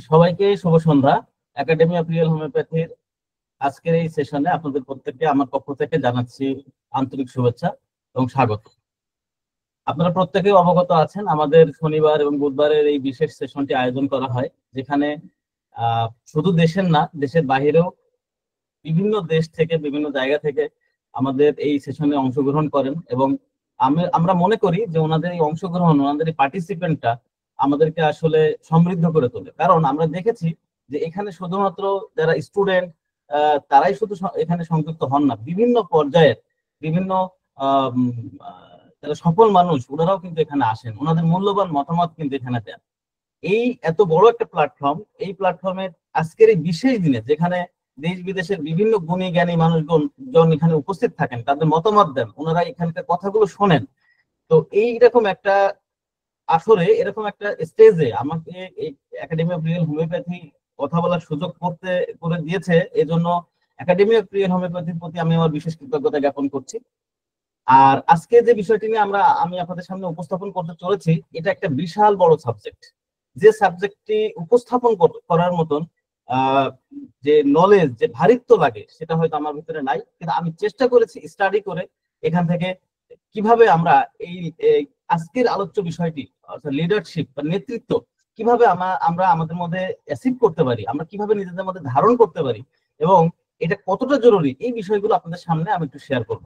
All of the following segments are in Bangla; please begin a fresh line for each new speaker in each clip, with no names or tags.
সবাইকে শুভ সন্ধ্যা। একাডেমি অফ রিয়েল হোমিওপ্যাথির আজকের এই সেশনে আপনাদের প্রত্যেককে আমার পক্ষ থেকে জানাচ্ছি আন্তরিক শুভেচ্ছা এবং স্বাগত। আপনারা প্রত্যেকে অবগত আছেন আমাদের শনিবার এবং বুধবারের এই বিশেষ সেশনটি আয়োজন করা হয়, যেখানে শুধু দেশের না, দেশের বাইরেও বিভিন্ন দেশ থেকে, বিভিন্ন জায়গা থেকে আমাদের এই সেশনে অংশগ্রহণ করেন। এবং আমরা মনে করি যে ওনাদের এই অংশগ্রহণ, ওনাদের এই পার্টিসিপেন্টটা আমাদেরকে আসলে সমৃদ্ধ করে তোলে। কারণ আমরা দেখেছি যে এখানে শুধুমাত্র যারা স্টুডেন্ট তারাই শুধু এখানে সংযুক্ত হন না, বিভিন্ন পর্যায়ের বিভিন্ন যারা সফল মানুষ ওনারাও কিন্তু এখানে আসেন, ওনাদের মূল্যবান মতামত কিন্তু এখানে দেন। এই এত বড় একটা প্ল্যাটফর্ম, এই প্ল্যাটফর্মের আজকের এই বিশেষ দিনে যেখানে দেশ বিদেশের বিভিন্ন গুণী জ্ঞানী মানুষজন এখানে উপস্থিত থাকেন, তাদের মতামত দেন, ওনারা এখানকার কথাগুলো শোনেন। তো এইরকম একটা আসরে, এরকম একটা স্টেজে আমাকে এই একাডেমি অফ রিয়েল হোমিওপ্যাথি কথা বলার সুযোগ করে দিয়েছে। এজন্য একাডেমি অফ রিয়েল হোমিওপ্যাথির প্রতি আমি আমার বিশেষ কৃতজ্ঞতা জ্ঞাপন করছি। আর আজকে যে বিষয়টি নিয়ে আমি আপনাদের সামনে উপস্থাপন করতে চলেছি, এটা একটা বিশাল বড় সাবজেক্ট। যে সাবজেক্টটি উপস্থাপন করার মতন যে নলেজ, যে ভারিত্ব লাগে, সেটা হয়তো আমার ভিতরে নাই। কিন্তু আমি চেষ্টা করেছি স্টাডি করে এখান থেকে কিভাবে আমরা এই আজকের আলোচ্য বিষয়টি অর্থাৎ লিডারশিপ বা নেতৃত্ব কিভাবে আমরা আমাদের মধ্যে অ্যাচিভ করতে পারি, আমরা কিভাবে নিজেদের মধ্যে ধারণ করতে পারি এবং এটা কতটা জরুরি, এই বিষয়গুলো আপনাদের সামনে আমি একটু শেয়ার করব।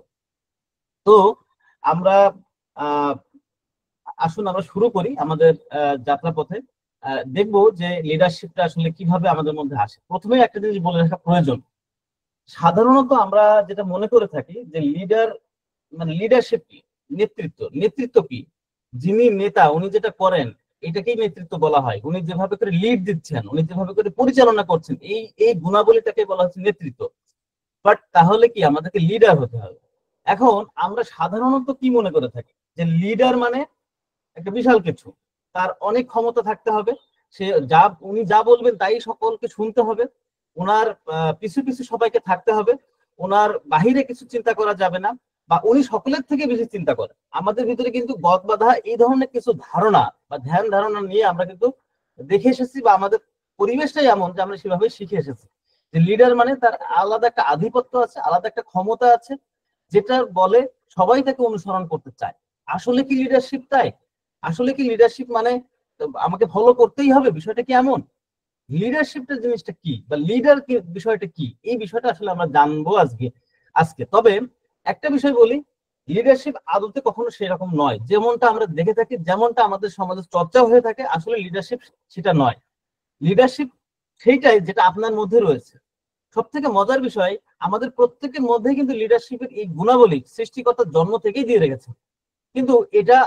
তো আমরা আসুন আমরা শুরু করি আমাদের যাত্রাপথে। দেখবো যে লিডারশিপটা আসলে কিভাবে আমাদের মধ্যে আসে। প্রথমে একটা জিনিস বলে রাখা প্রয়োজন, সাধারণত আমরা যেটা মনে করে থাকি যে লিডার মানে লিডারশিপ কি, নেতৃত্ব কি, যিনি নেতা উনি যেটা করেন এটাকেই নেতৃত্ব বলা হয়। উনি যেভাবে করে লিড দিচ্ছেন, উনি যেভাবে করে পরিচালনা করছেন, এই এই গুণাবলীটাকে বলা হচ্ছে নেতৃত্ব। বাট তাহলে কি আমাদেরকে লিডার হতে হবে? এখন আমরা সাধারণত কি মনে করে থাকি যে লিডার মানে একটা বিশাল কিছু, তার অনেক ক্ষমতা থাকতে হবে, সে উনি যা বলবেন তাই সকলকে শুনতে হবে, ওনার পিছু পিছু সবাইকে থাকতে হবে, ওনার বাহিরে কিছু চিন্তা করা যাবে না, বা উনি সকলের থেকে বেশি চিন্তা করেন। আমাদের ভিতরে কিন্তু গদ বাঁধা এই ধরনের কিছু ধারণা বা ধ্যান ধারণা নিয়ে আমরা কিন্তু দেখে এসেছি, বা আমাদের পরিবেশটাই এমন যে আমরা সেভাবে শিখে এসেছি যে লিডার মানে তার আলাদা একটা আধিপত্য আছে, আলাদা একটা ক্ষমতা আছে, যেটা বলে সবাই তাকে অনুসরণ করতে চায়। আসলে কি লিডারশিপ তাই? আসলে কি লিডারশিপ মানে আমাকে ফলো করতেই হবে? বিষয়টা কি এমন? লিডারশিপটা জিনিসটা কি বা লিডার কি বিষয়টা কি, এই বিষয়টা আসলে আমরা জানবো আজকে। তবে একটা বিষয় বলি, লিডারশিপ আদতে কখনো সেরকম নয় যেমনটা আমরা দেখে থাকি, যেমনটা আমাদের সমাজে চর্চা হয়ে থাকে। আসলে লিডারশিপ সেটা নয়। লিডারশিপ সেইটাই যেটা আপনার মধ্যে রয়েছে। সব থেকে মজার বিষয়, আমাদের প্রত্যেকের মধ্যে কিন্তু লিডারশিপের এই গুণাবলী সৃষ্টিকর্তা জন্ম থেকেই দিয়ে রেখেছে। কিন্তু এটা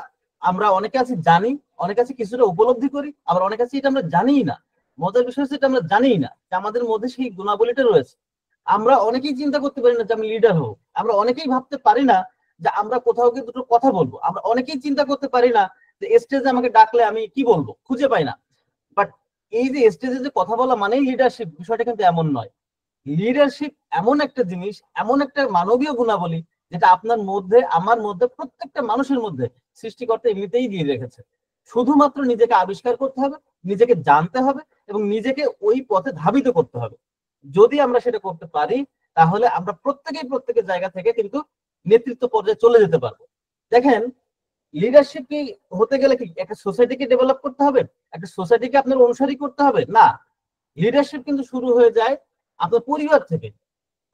আমরা অনেকে আছি জানি, অনেকে আছে কিছুটা উপলব্ধি করি, আবার অনেকে আছে এটা আমরা জানিই না। মজার বিষয় হচ্ছে এটা আমরা জানিই না যে আমাদের মধ্যে সেই গুণাবলীটা রয়েছে। আমরা অনেকেই চিন্তা করতে পারি না যে আমি লিডার হবো, আমরা অনেকেই ভাবতে পারি না যে আমরা কোথাও গিয়ে দুটো কথা বলবো, আমরা অনেকেই চিন্তা করতে পারি না যে স্টেজে আমাকে ডাকলে আমি কি বলবো, খুঁজে পাই না। বাট এই যে স্টেজে যে কথা বলা মানেই লিডারশিপ, বিষয়টা কিন্তু এমন নয়। লিডারশিপ এমন একটা জিনিস, এমন একটা মানবীয় গুণাবলী, যেটা আপনার মধ্যে, আমার মধ্যে, প্রত্যেকটা মানুষের মধ্যে সৃষ্টিকর্তা এমনিতেই দিয়ে রেখেছে। শুধুমাত্র নিজেকে আবিষ্কার করতে হবে, নিজেকে জানতে হবে এবং নিজেকে ওই পথে ধাবিত করতে হবে। যদি আমরা সেটা করতে পারি, তাহলে আমরা প্রত্যেকের জায়গা থেকে কিন্তু নেতৃত্ব পর্যায়ে চলে যেতে পারবো। দেখেন, লিডারশিপ কি হতে গেলে কি একটা সোসাইটিকে ডেভেলপ করতে হবে, একটা সোসাইটিকে আপনার অনুসারী করতে হবে? না, লিডারশিপ কিন্তু শুরু হয়ে যায় আপনার পরিবার থেকে।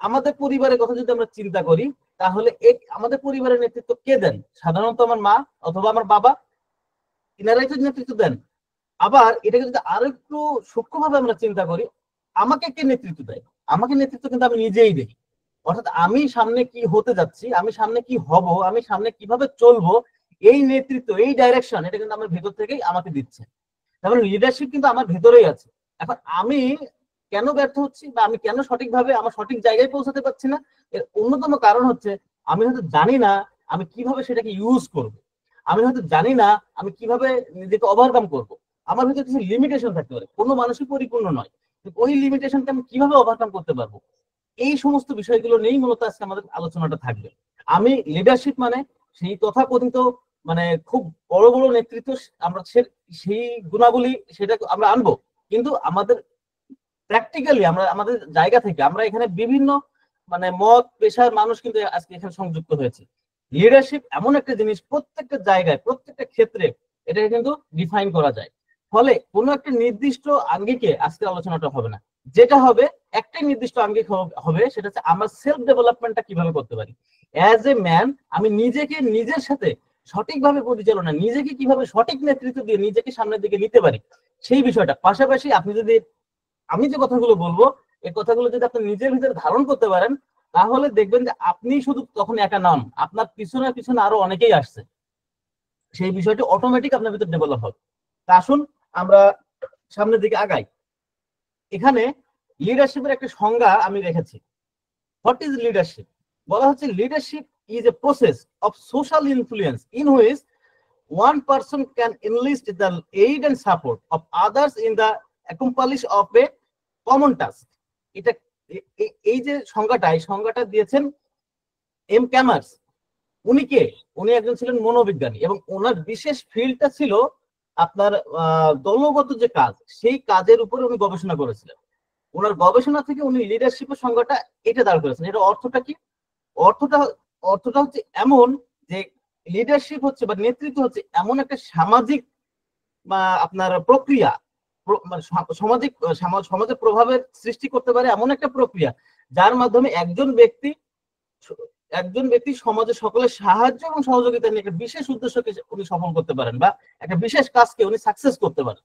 আমাদের পরিবারের কথা যদি আমরা চিন্তা করি, তাহলে আমাদের পরিবারের নেতৃত্ব কে দেন? সাধারণত আমার মা অথবা আমার বাবা, এনারাই তো নেতৃত্ব দেন। আবার এটাকে যদি আরো একটু সূক্ষ্মভাবে আমরা চিন্তা করি, আমাকে কে নেতৃত্ব দেয়? আমাকে নেতৃত্ব কিন্তু আমি নিজেই দেখি। অর্থাৎ আমি সামনে কি হতে যাচ্ছি, আমি সামনে কি হব, আমি সামনে কিভাবে চলবো, এই নেতৃত্ব, এই ডাইরেকশন, এটা কিন্তু আমার ভেতর থেকেই আমাকে দিচ্ছে। তারপরে লিডারশিপ কিন্তু আমার ভেতরেই আছে। এখন আমি কেন ব্যর্থ হচ্ছি বা আমি কেন সঠিকভাবে আমার সঠিক জায়গায় পৌঁছাতে পারছি না, এর অন্যতম কারণ হচ্ছে আমি হয়তো জানি না আমি কিভাবে সেটাকে ইউজ করব। আমি হয়তো জানি না আমি কিভাবে নিজেকে ওভারকাম করব। আমার ভিতরে কিছু লিমিটেশন থাকতে পারে, কোনো মানুষই পরিপূর্ণ নয়, ওই লিমিটেশনকে আমি কিভাবে ওভারকাম করতে পারবো, এই সমস্ত বিষয়গুলো নিয়েই মূলত আজকে আমাদের আলোচনাটা থাকবে। আমি লিডারশিপ মানে সেই তথাকথিত মানে খুব বড় বড় নেতৃত্ব, আমরা সেই গুণাবলী সেটা আমরা আনবো। কিন্তু আমাদের প্র্যাকটিক্যালি আমরা আমাদের জায়গা থেকে আমরা এখানে বিভিন্ন মানে মত পেশার মানুষ কিন্তু আজকে এখানে সংযুক্ত হয়েছে। লিডারশিপ এমন একটা জিনিস প্রত্যেকটা জায়গায় প্রত্যেকটা ক্ষেত্রে এটাকে কিন্তু ডিফাইন করা যায়। ফলে কোনো একটা নির্দিষ্ট আঙ্গিকে আজকে আলোচনাটা হবে না, যেটা হবে একটাই নির্দিষ্ট আঙ্গিক হবে, সেটা হচ্ছে আমরা সেলফ ডেভেলপমেন্টটা কিভাবে করতে পারি। অ্যাজ এ ম্যান আমি নিজেকে নিজের সাথে সঠিকভাবে পরিচালনা, নিজেকে কিভাবে সঠিক নেতৃত্ব দিয়ে নিজেকে সামনের দিকে নিতে পারি সেই বিষয়টা। পাশাপাশি আপনি যদি আমি যে কথাগুলো বলবো এই কথাগুলো যদি আপনি নিজের ভিতরে ধারণ করতে পারেন তাহলে দেখবেন যে আপনি শুধু তখন একা নন, আপনার পিছনে পিছনে আরো অনেকেই আসছে, সেই বিষয়টি অটোমেটিক আপনার ভিতরে ডেভেলপ হবে। তা আসুন আমরা সামনের দিকে আগাই। এখানে লিডারশিপের একটা সংজ্ঞা আমি রেখেছি। What is leadership? বলা হচ্ছে leadership is a process of social influence in which one person can enlist the aid and support of others in the accomplish of a common task. এটা এই যে সংজ্ঞাটা দিয়েছেন এম ক্যামার্স। উনি কে? উনি একজন ছিলেন মনোবিজ্ঞানী এবং ওনার বিশেষ ফিল্ডটা ছিল আপনার দলগত যে কাজ, সেই কাজের উপরে উনি গবেষণা করেছিলেন। ওনার গবেষণা থেকে উনি লিডারশিপের সংজ্ঞাটা এটা দাঁড় করেছেন। এটা অর্থটা কি? অর্থটা হচ্ছে এমন যে লিডারশিপ হচ্ছে বা নেতৃত্ব হচ্ছে এমন একটা সামাজিক বা আপনার প্রক্রিয়া, মানে সমাজের প্রভাবের সৃষ্টি করতে পারে এমন একটা প্রক্রিয়া যার মাধ্যমে একজন ব্যক্তি সমাজের সকলের সাহায্য এবং সহযোগিতা নিয়ে একটা বিশেষ উদ্দেশ্যকে উনি সফল করতে পারেন বা একটা বিশেষ কাজকে উনি সাকসেস করতে পারেন।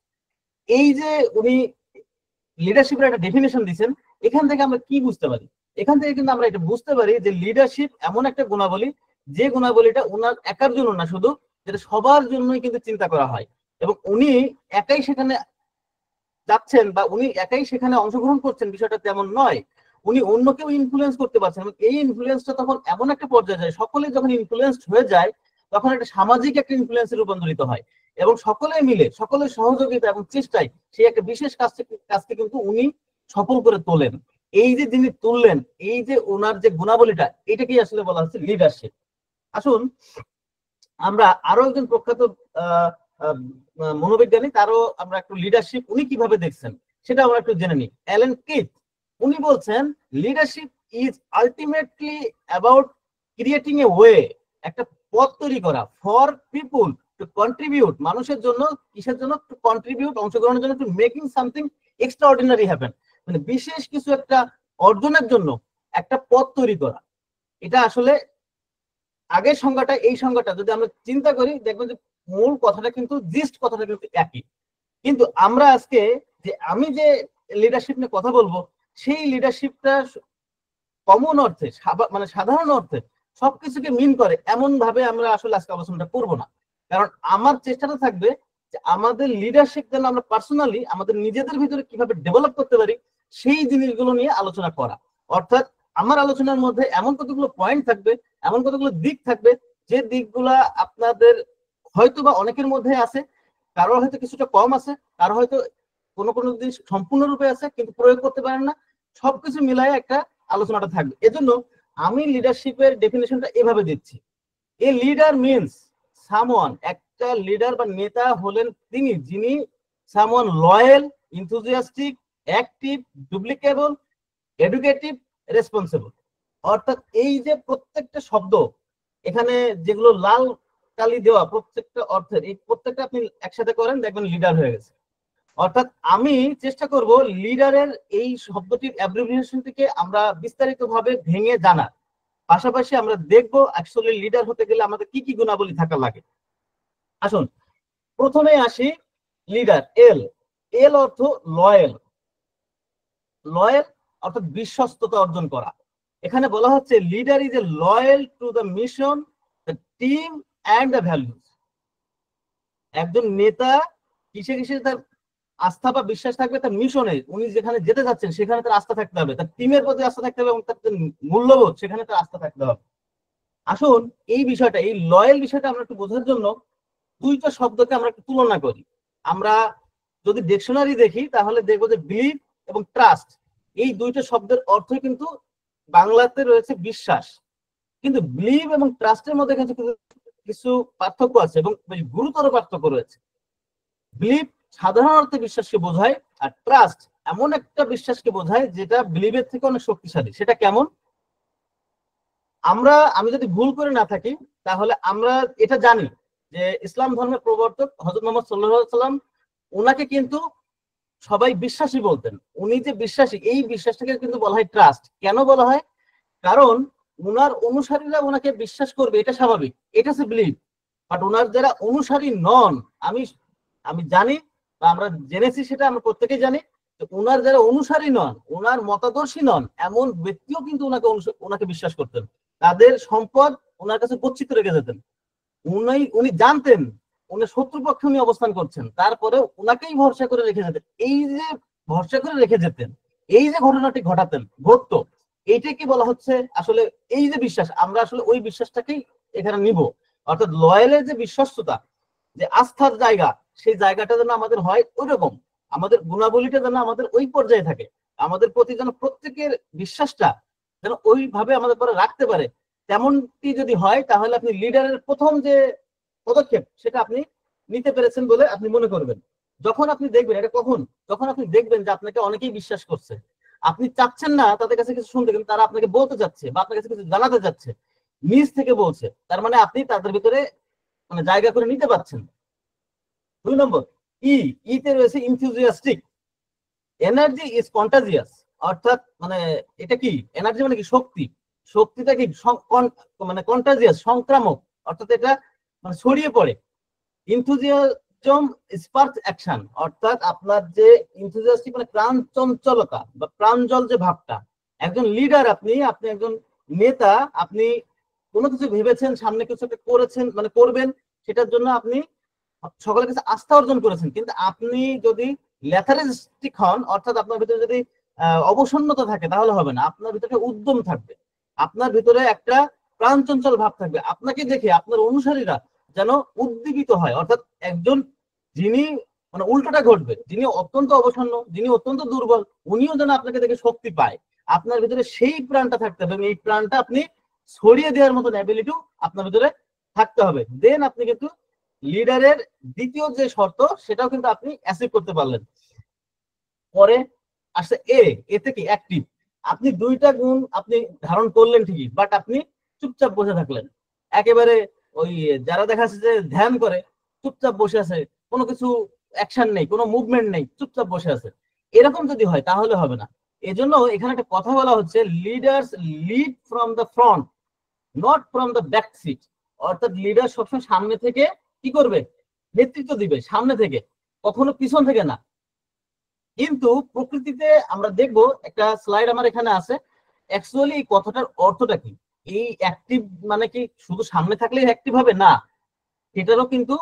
এই যে উনি লিডারশিপের একটা ডেফিনেশন দিচ্ছেন, এখান থেকে আমরা কি বুঝতে পারি? এখান থেকে কিন্তু আমরা এটা বুঝতে পারি যে লিডারশিপ এমন একটা গুণাবলী যে গুণাবলীটা ওনার একার জন্য না, শুধু যেটা সবার জন্যই কিন্তু চিন্তা করা হয় এবং উনি একাই সেখানে যাচ্ছেন বা উনি একাই সেখানে অংশগ্রহণ করছেন বিষয়টা তেমন নয়। উনি অন্যকেও ইনফ্লুয়েন্স করতে পারছেন এবং এই ইনফ্লুয়েন্সটা তখন এমন একটা পর্যায়ে যায়, সকলে যখন ইনফ্লুয়েন্সড হয়ে যায় তখন একটা সামাজিক একটা ইনফ্লুয়েন্সে রূপান্তরিত হয় এবং সকলে মিলে সকলের সহযোগিতা এবং চেষ্টায় সেই একটা বিশেষ কাজকে কিন্তু উনি সফল করে তোলেন। এই যে যিনি তুললেন, এই যে ওনার যে গুণাবলীটা, এটাকেই আসলে বলা হচ্ছে লিডারশিপ। আসুন আমরা আরো একজন প্রখ্যাত মনোবিজ্ঞানী, তারও আমরা একটু লিডারশিপ উনি কিভাবে দেখছেন সেটা আমরা একটু জেনে নিই। অ্যালেন কিথ উনি বলছেন leadership is ultimately about creating a way, একটা পথ তৈরি করা ফর পিপুল টু কন্ট্রিবিউট, মানুষের জন্য কিসের জন্য? টু কন্ট্রিবিউট, অংশগ্রহণের জন্য, two making something extraordinary happen, মানে বিশেষ কিছু একটা অর্জনের জন্য একটা পথ তৈরি করা। এটা আসলে আগের সংজ্ঞাটা এই সংজ্ঞাটা যদি আমরা চিন্তা করি দেখবেন যে মূল কথাটা কিন্তু জিস্ট কথাটা কিন্তু একই। কিন্তু আমরা আজকে যে আমি যে লিডারশিপ নিয়ে কথা বলবো সেই লিডারশিপটা কমন অর্থে মানে সাধারণ অর্থে সবকিছুকে মিন করে এমন ভাবে আমরা আসলে আজকে আলোচনাটা করব না। কারণ আমার চেষ্টাটা থাকবে যে আমাদের লিডারশিপ যেন আমরা পার্সোনালি আমাদের নিজেদের ভিতরে কিভাবে ডেভেলপ করতে পারি সেই জিনিসগুলো নিয়ে আলোচনা করা। অর্থাৎ আমার আলোচনার মধ্যে এমন কতগুলো পয়েন্ট থাকবে, এমন কতগুলো দিক থাকবে যে দিকগুলা আপনাদের হয়তো বা অনেকের মধ্যে আছে, কারো হয়তো কিছুটা কম আছে, কারো হয়তো কোনো জিনিস সম্পূর্ণরূপে আছে কিন্তু প্রয়োগ করতে পারেন না। সবকিছু মিলাই একটা আলোচনাটা থাকবে। এজন্য আমি লিডারশিপের ডেফিনেশনটা এভাবে দিচ্ছি। এ লিডার মিনস সামওয়ান, একটা লিডার বা নেতা হলেন তিনি যিনি someone loyal, enthusiastic, active, duplicable, educative, responsible. অর্থাৎ এই যে প্রত্যেকটা শব্দ এখানে যেগুলো লাল কালি দেওয়া প্রত্যেকটা অর্থের, এই প্রত্যেকটা আপনি একসাথে করেন দেখবেন লিডার হয়ে গেছে। অর্থাৎ আমি চেষ্টা করব লিডারের এই শব্দটির অ্যাব্রিভিয়েশন থেকে আমরা বিস্তারিতভাবে ভেঙে জানার পাশাপাশি আমরা দেখব অ্যাকচুয়ালি লিডার হতে গেলে আমাদের কি কি গুণাবলী থাকা লাগে। আসুন প্রথমে আসি লিডার। এল, এল অর্থ লয়াল। লয়াল অর্থাৎ বিশ্বস্ততা অর্জন করা। এখানে বলা হচ্ছে leader is a loyal to the mission, the team and the values. একজন নেতা কিসে কিসে তার আস্থা বা বিশ্বাস থাকবে? তার মিশনে, উনি যেখানে যেতে যাচ্ছেন সেখানে তার আস্থা থাকতে হবে, তার টিমের প্রতি আস্থা থাকতে হবে এবং তার মূল্যবোধ সেখানে তার আস্থা থাকতে হবে। আসুন এই বিষয়টা, এই লয়াল বিষয়টা আমরা একটু বোঝার জন্য দুইটা শব্দকে আমরা একটু তুলনা করি। আমরা যদি ডিকশনারি দেখি তাহলে দেখবো যে বিলিভ এবং ট্রাস্ট, এই দুইটা শব্দের অর্থ কিন্তু বাংলাতে রয়েছে বিশ্বাস, কিন্তু বিলিভ এবং ট্রাস্টের মধ্যে কিন্তু কিছু পার্থক্য আছে এবং গুরুতর পার্থক্য রয়েছে। বিলিভ সাধারণ অর্থে বিশ্বাসকে বোঝায়, আর ট্রাস্ট এমন একটা বিশ্বাসকে বোঝায় যেটা বিলিভের থেকে অনেক শক্তিশালী। সেটা কেমন? আমি যদি ভুল করে না থাকি তাহলে আমরা এটা জানি যে ইসলাম ধর্মের প্রবর্তক হযরত মুহাম্মদ সাল্লাল্লাহু আলাইহি সাল্লাম, ওনাকে কিন্তু সবাই বিশ্বাসী বলতেন। উনি যে বিশ্বাসী, এই বিশ্বাসটাকে কিন্তু বলা হয় ট্রাস্ট। কেন বলা হয়? কারণ উনার অনুসারীরা ওনাকে বিশ্বাস করবে, এটা স্বাভাবিক, এটা হচ্ছে বিলিভ। বাট ওনার যারা অনুসারী নন, আমি আমি জানি বা আমরা জেনেছি, সেটা আমরা প্রত্যেকেই জানি, ওনার যারা অনুসারী নন, ওনার মতাদর্শী নন, এমন ব্যক্তিও কিন্তু ওনাকে বিশ্বাস করতেন। তাদের সম্পদ ওনার কাছে গচ্ছিত রেখে যেতেন। উনি জানতেন উনি শত্রুপক্ষে উনি অবস্থান করছেন, তারপরে ওনাকেই ভরসা করে রেখে যেতেন। এই যে ভরসা করে রেখে যেতেন, এই যে ঘটনাটি ঘটতো, এইটাকে বলা হচ্ছে আসলে এই যে বিশ্বাস, আমরা আসলে ওই বিশ্বাসটাকেই এখানে নিব। অর্থাৎ লয়ালের যে বিশ্বস্ততা, যে আস্থার জায়গা, সেই জায়গাটা যেন আমাদের হয় ওই রকম, আমাদের গুণাবলীটা যেন আমাদের ওই পর্যায়ে থাকে, আমাদের প্রতি যেন প্রত্যেকের বিশ্বাসটা যেন ওইভাবে আমাদের পরে রাখতে পারে। তেমনটি যদি হয় তাহলে আপনি লিডারের প্রথম যে পদক্ষেপ সেটা আপনি নিতে পেরেছেন বলে আপনি মনে করবেন। যখন আপনি দেখবেন এটা, কখন? যখন আপনি দেখবেন যে আপনাকে অনেকেই বিশ্বাস করছে, আপনি চাচ্ছেন না তাদের কাছে কিছু শুনতে, কিন্তু তারা আপনাকে বলতে যাচ্ছে বা আপনার কাছে কিছু জানাতে যাচ্ছে, নিজ থেকে বলছে, তার মানে আপনি তাদের ভিতরে মানে জায়গা করে নিতে পারছেন। 2 নম্বর, ইতে রয়েছে ইনথুজিয়াস্টিক। Energy is contagious. অর্থাৎ মানে এটা কি এনার্জি, মানে কি শক্তি। শক্তিটা কি মানে কন্টাজিয়াস, সংক্রামক, অর্থাৎ এটা মানে ছড়িয়ে পড়ে। ইনথুজিয়াজম স্পার্কস অ্যাকশন। অর্থাৎ আপনার যে ইনথুজিয়াস্টিক মানে প্রাণ চঞ্চলতা বা প্রাঞ্জল যে ভাবটা, একজন লিডার, আপনি একজন নেতা, আপনি কোনো কিছু ভেবেছেন, সামনে কিছু একটা করেছেন, মানে করবেন, সেটার জন্য আপনি সকলের কাছে আস্থা অর্জন করেছেন, কিন্তু আপনি যদি লেথারিস্টিক হন, অর্থাৎ আপনার ভিতরে যদি অবসন্নতা থাকে, তাহলে হবে না। আপনার ভিতরে উদ্যম থাকবে, আপনার ভিতরে একটা প্রাণচঞ্চল ভাব থাকবে, আপনাকে দেখে আপনার অনুসারীরা যেন উদ্দীপিত হয়। অর্থাৎ একজন যিনি মানে উল্টোটা ঘটবে, যিনি অত্যন্ত অবসন্ন, যিনি অত্যন্ত দুর্বল, উনিও যেন আপনাকে দেখে শক্তি পায়। আপনার ভিতরে সেই প্রাণটা থাকতে হবে, এবং এই প্রাণটা আপনি ছড়িয়ে দেওয়ার মতন অ্যাবিলিটিও আপনার ভিতরে থাকতে হবে। দেন আপনি কিন্তু লিডারের দ্বিতীয় যে শর্ত, সেটাও কিন্তু আপনি অ্যাচিভ করতে পারলেন। পরে আসছে এতে কি অ্যাক্টিভ। আপনি দুইটা গুণ আপনি ধারণ করলেন ঠিকই, বাট আপনি চুপচাপ বসে থাকলেন। একেবারে ওই যারা দেখা যাচ্ছে যে ধ্যান করে, চুপচাপ বসে আছে, কোনো কিছু অ্যাকশন নেই, কোনো মুভমেন্ট নেই, চুপচাপ বসে আছে, এরকম যদি হয় তাহলে হবে না। এজন্য এখানে একটা কথা বলা হচ্ছে, leaders lead from the front, not from the back seat. অর্থাৎ লিডার সবসময় সামনে থেকে কি করবে? নেতৃত্ব দিবে সামনে থেকে, কখনো পিছন থেকে না। কিন্তু প্রকৃতিতে আমরা দেখব, একটা স্লাইড আমার এখানে আছে, অ্যাকচুয়ালি এই কথাটার অর্থটা কি। এই অ্যাক্টিভ মানে কি শুধু সামনে থাকলেই অ্যাক্টিভ হবে? না, এটারও কিন্তু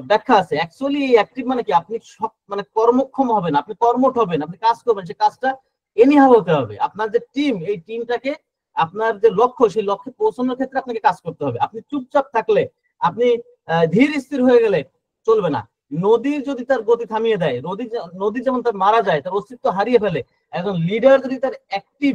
ব্যাখ্যা আছে। অ্যাকচুয়ালি এই অ্যাক্টিভ মানে কি, আপনি সব মানে কর্মক্ষম হবেন, আপনি কর্মঠ হবেন, আপনি কাজ করবেন, সেই কাজটা এনিহাও হতে হবে। আপনার যে টিম, এই টিমটাকে আপনার যে লক্ষ্য, সেই লক্ষ্যে পৌঁছানোর ক্ষেত্রে আপনাকে কাজ করতে হবে। আপনি চুপচাপ থাকলে, আপনি ধীর স্থির হয়ে গেলে চলবে না। নদীর যদি তার গতি থামিয়ে দেয়, নদী যেমন তার মারা যায়, তার অস্তিত্ব হারিয়ে ফেলে, একজন লিডার যদি তার অ্যাক্টিভ,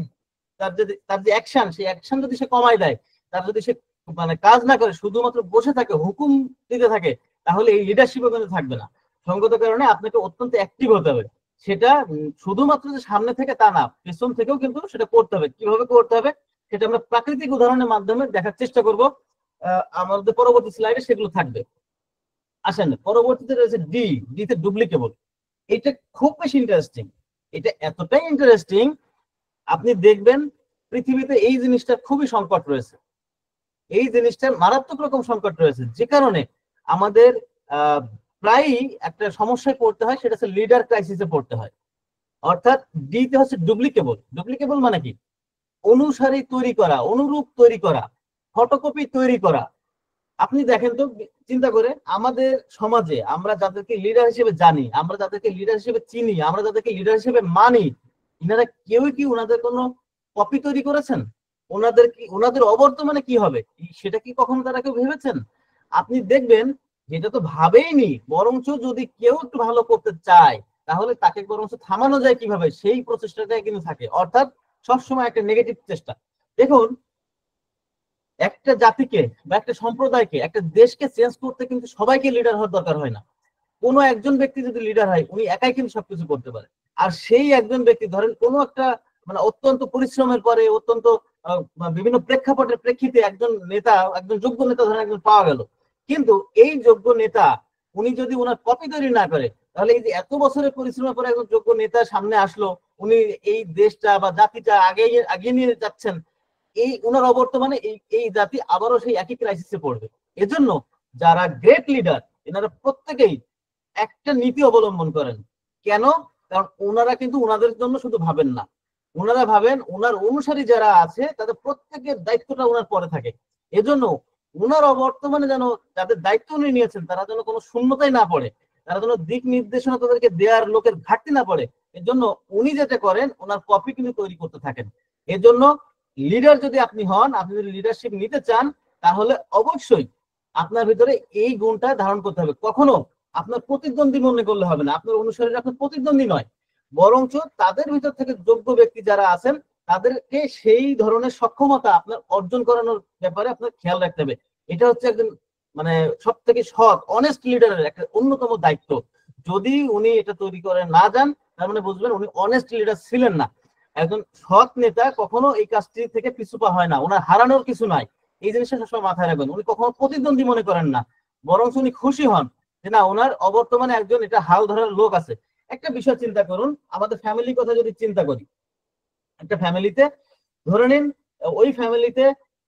তার যে অ্যাকশন, সেই অ্যাকশন যদি সে কমায় দেয়, তার যদি সে মানে কাজ না করে, শুধুমাত্র বসে থাকে, হুকুম দিতে থাকে, তাহলে এই লিডারশিপও কিন্তু থাকবে না। সঙ্গত কারণে আপনাকে অত্যন্ত অ্যাক্টিভ হতে হবে। সেটা শুধুমাত্র যে সামনে থেকে তা না, পেছন থেকেও কিন্তু সেটা করতে হবে। কিভাবে করতে হবে সেটা আমরা প্রাকৃতিক উদাহরণের মাধ্যমে দেখার চেষ্টা করব। আমাদের পরবর্তী স্লাইডে সেগুলো থাকবে। আসেন, পরবর্তীতে রয়েছে ডিতে ডুপ্লিকেবল। এটা খুব বেশি ইন্টারেস্টিং। এটা এতটাই ইন্টারেস্টিং, আপনি দেখবেন পৃথিবীতে এই জিনিসটা খুবই সংকট রয়েছে, এই জিনিসটার মারাত্মক রকম সংকট রয়েছে, যে কারণে আমাদের প্রায়ই একটা সমস্যায় পড়তে হয়, সেটা হচ্ছে লিডার ক্রাইসিসে পড়তে হয়। অর্থাৎ ডিতে হচ্ছে ডুপ্লিকেবল। ডুপ্লিকেবল মানে কি? অনুসারী তৈরি করা, অনুরূপ তৈরি করা, ফটোকপি তৈরি করা। আপনি দেখেন তো, চিন্তা করে, আমাদের সমাজে আমরা যাদেরকে লিডার হিসেবে জানি, আমরা যাদেরকে লিডার হিসেবে চিনি, আমরা যাদেরকে লিডার হিসেবে মানি, ইনারা কেউই কি ওনাদের কোনো কপি তৈরি করেছেন? ওনাদের অবর্তমানে কি হবে সেটা কি কখনো তারা কেউ ভেবেছেন? আপনি দেখবেন যেটা তো ভাবেইনি, বরঞ্চ যদি কেউ একটু ভালো করতে চায়, তাহলে তাকে বরঞ্চ থামানো যায় কিভাবে, সেই প্রচেষ্টাটাই কিন্তু থাকে। অর্থাৎ সবসময় একটা নেগেটিভ চেষ্টা। দেখুন, একটা জাতিকে বা একটা সম্প্রদায়কে, একটা দেশকে চেঞ্জ করতে কিন্তু সবাইকে লিডার হওয়ার দরকার হয় না। কোনো একজন ব্যক্তি যদি লিডার হয় উনি একাই কিন্তু সবকিছু করতে পারে। আর সেই একজন ব্যক্তি ধরেন কোনো একটা মানে অত্যন্ত পরিশ্রমের পরে অত্যন্ত বিভিন্ন প্রেক্ষাপটের প্রেক্ষিতে একজন নেতা, একজন যোগ্য নেতা ধরেন একজন পাওয়া গেল, কিন্তু এই যোগ্য নেতা উনি যদি ওনার কপি তৈরি না করে, তাহলে এই যে এত বছরের পরিশ্রমের পরে একজন যোগ্য নেতা সামনে আসলো, উনি এই দেশটা বা জাতিটা আগে আগিয়ে নিয়ে যাচ্ছেন, এই ওনার অবর্তমানে এই জাতি আবারও সেই একই ক্রাইসিসে পড়বে। এজন্য যারা গ্রেট লিডার এনারা প্রত্যেকেই একটা নীতি অবলম্বন করেন। কেন? কারণ ওনারা কিন্তু ওনাদের জন্য শুধু ভাবেন না, ওনারা ভাবেন ওনার অনুসারী যারা আছে তাদের প্রত্যেকের দায়িত্বটা ওনার পরে থাকে। এজন্য ওনার অবর্তমানে যেন যাদের দায়িত্ব উনি নিয়েছেন তারা যেন কোনো শূন্যতায় না পড়ে, তারা যেন দিক নির্দেশনা তাদেরকে দেওয়ার লোকের ঘাটতি না পড়ে, এর জন্য উনি যেটা করেন ওনার কপি কিন্তু তৈরি করতে থাকেন। এর জন্য লিডার যদি আপনি হন, আপনি যদি লিডারশিপ নিতে চান, তাহলে অবশ্যই আপনার ভিতরে এই গুণটা ধারণ করতে হবে। কখনো আপনার প্রতিদ্বন্দ্বী মনে করলে হবে না, আপনার অনুসারীরা আপনার প্রতিদ্বন্দ্বী নয়, বরঞ্চ তাদের ভিতর থেকে যোগ্য ব্যক্তি যারা আছেন তাদেরকে সেই ধরনের সক্ষমতা আপনার অর্জন করানোর ব্যাপারে আপনার খেয়াল রাখতে হবে। এটা হচ্ছে একজন মানে সব থেকে সৎ অনেস্ট লিডারের একটা অন্যতম দায়িত্ব। যদি উনি এটা তৈরি করে না যান, তার মানে বুঝবেন উনি অনেস্ট লিডার ছিলেন না। একজন সৎ নেতা কখনো এই কাজটি থেকে পিছুপা হয় না, ওনার হারানোর কিছু নাই। এই জিনিসটা সবসময় মাথায় রাখবেন। উনি কখনো প্রতিদ্বন্দ্বী মনে করেন না, বরং উনি খুশি হন যে না ওনার অবর্তমানে একজন এটা হাল ধরার লোক আছে। একটা বিষয় চিন্তা করুন, আমাদের ফ্যামিলির কথা যদি চিন্তা করি, একটা ফ্যামিলিতে ধরে নিন ওই ফ্যামিলিতে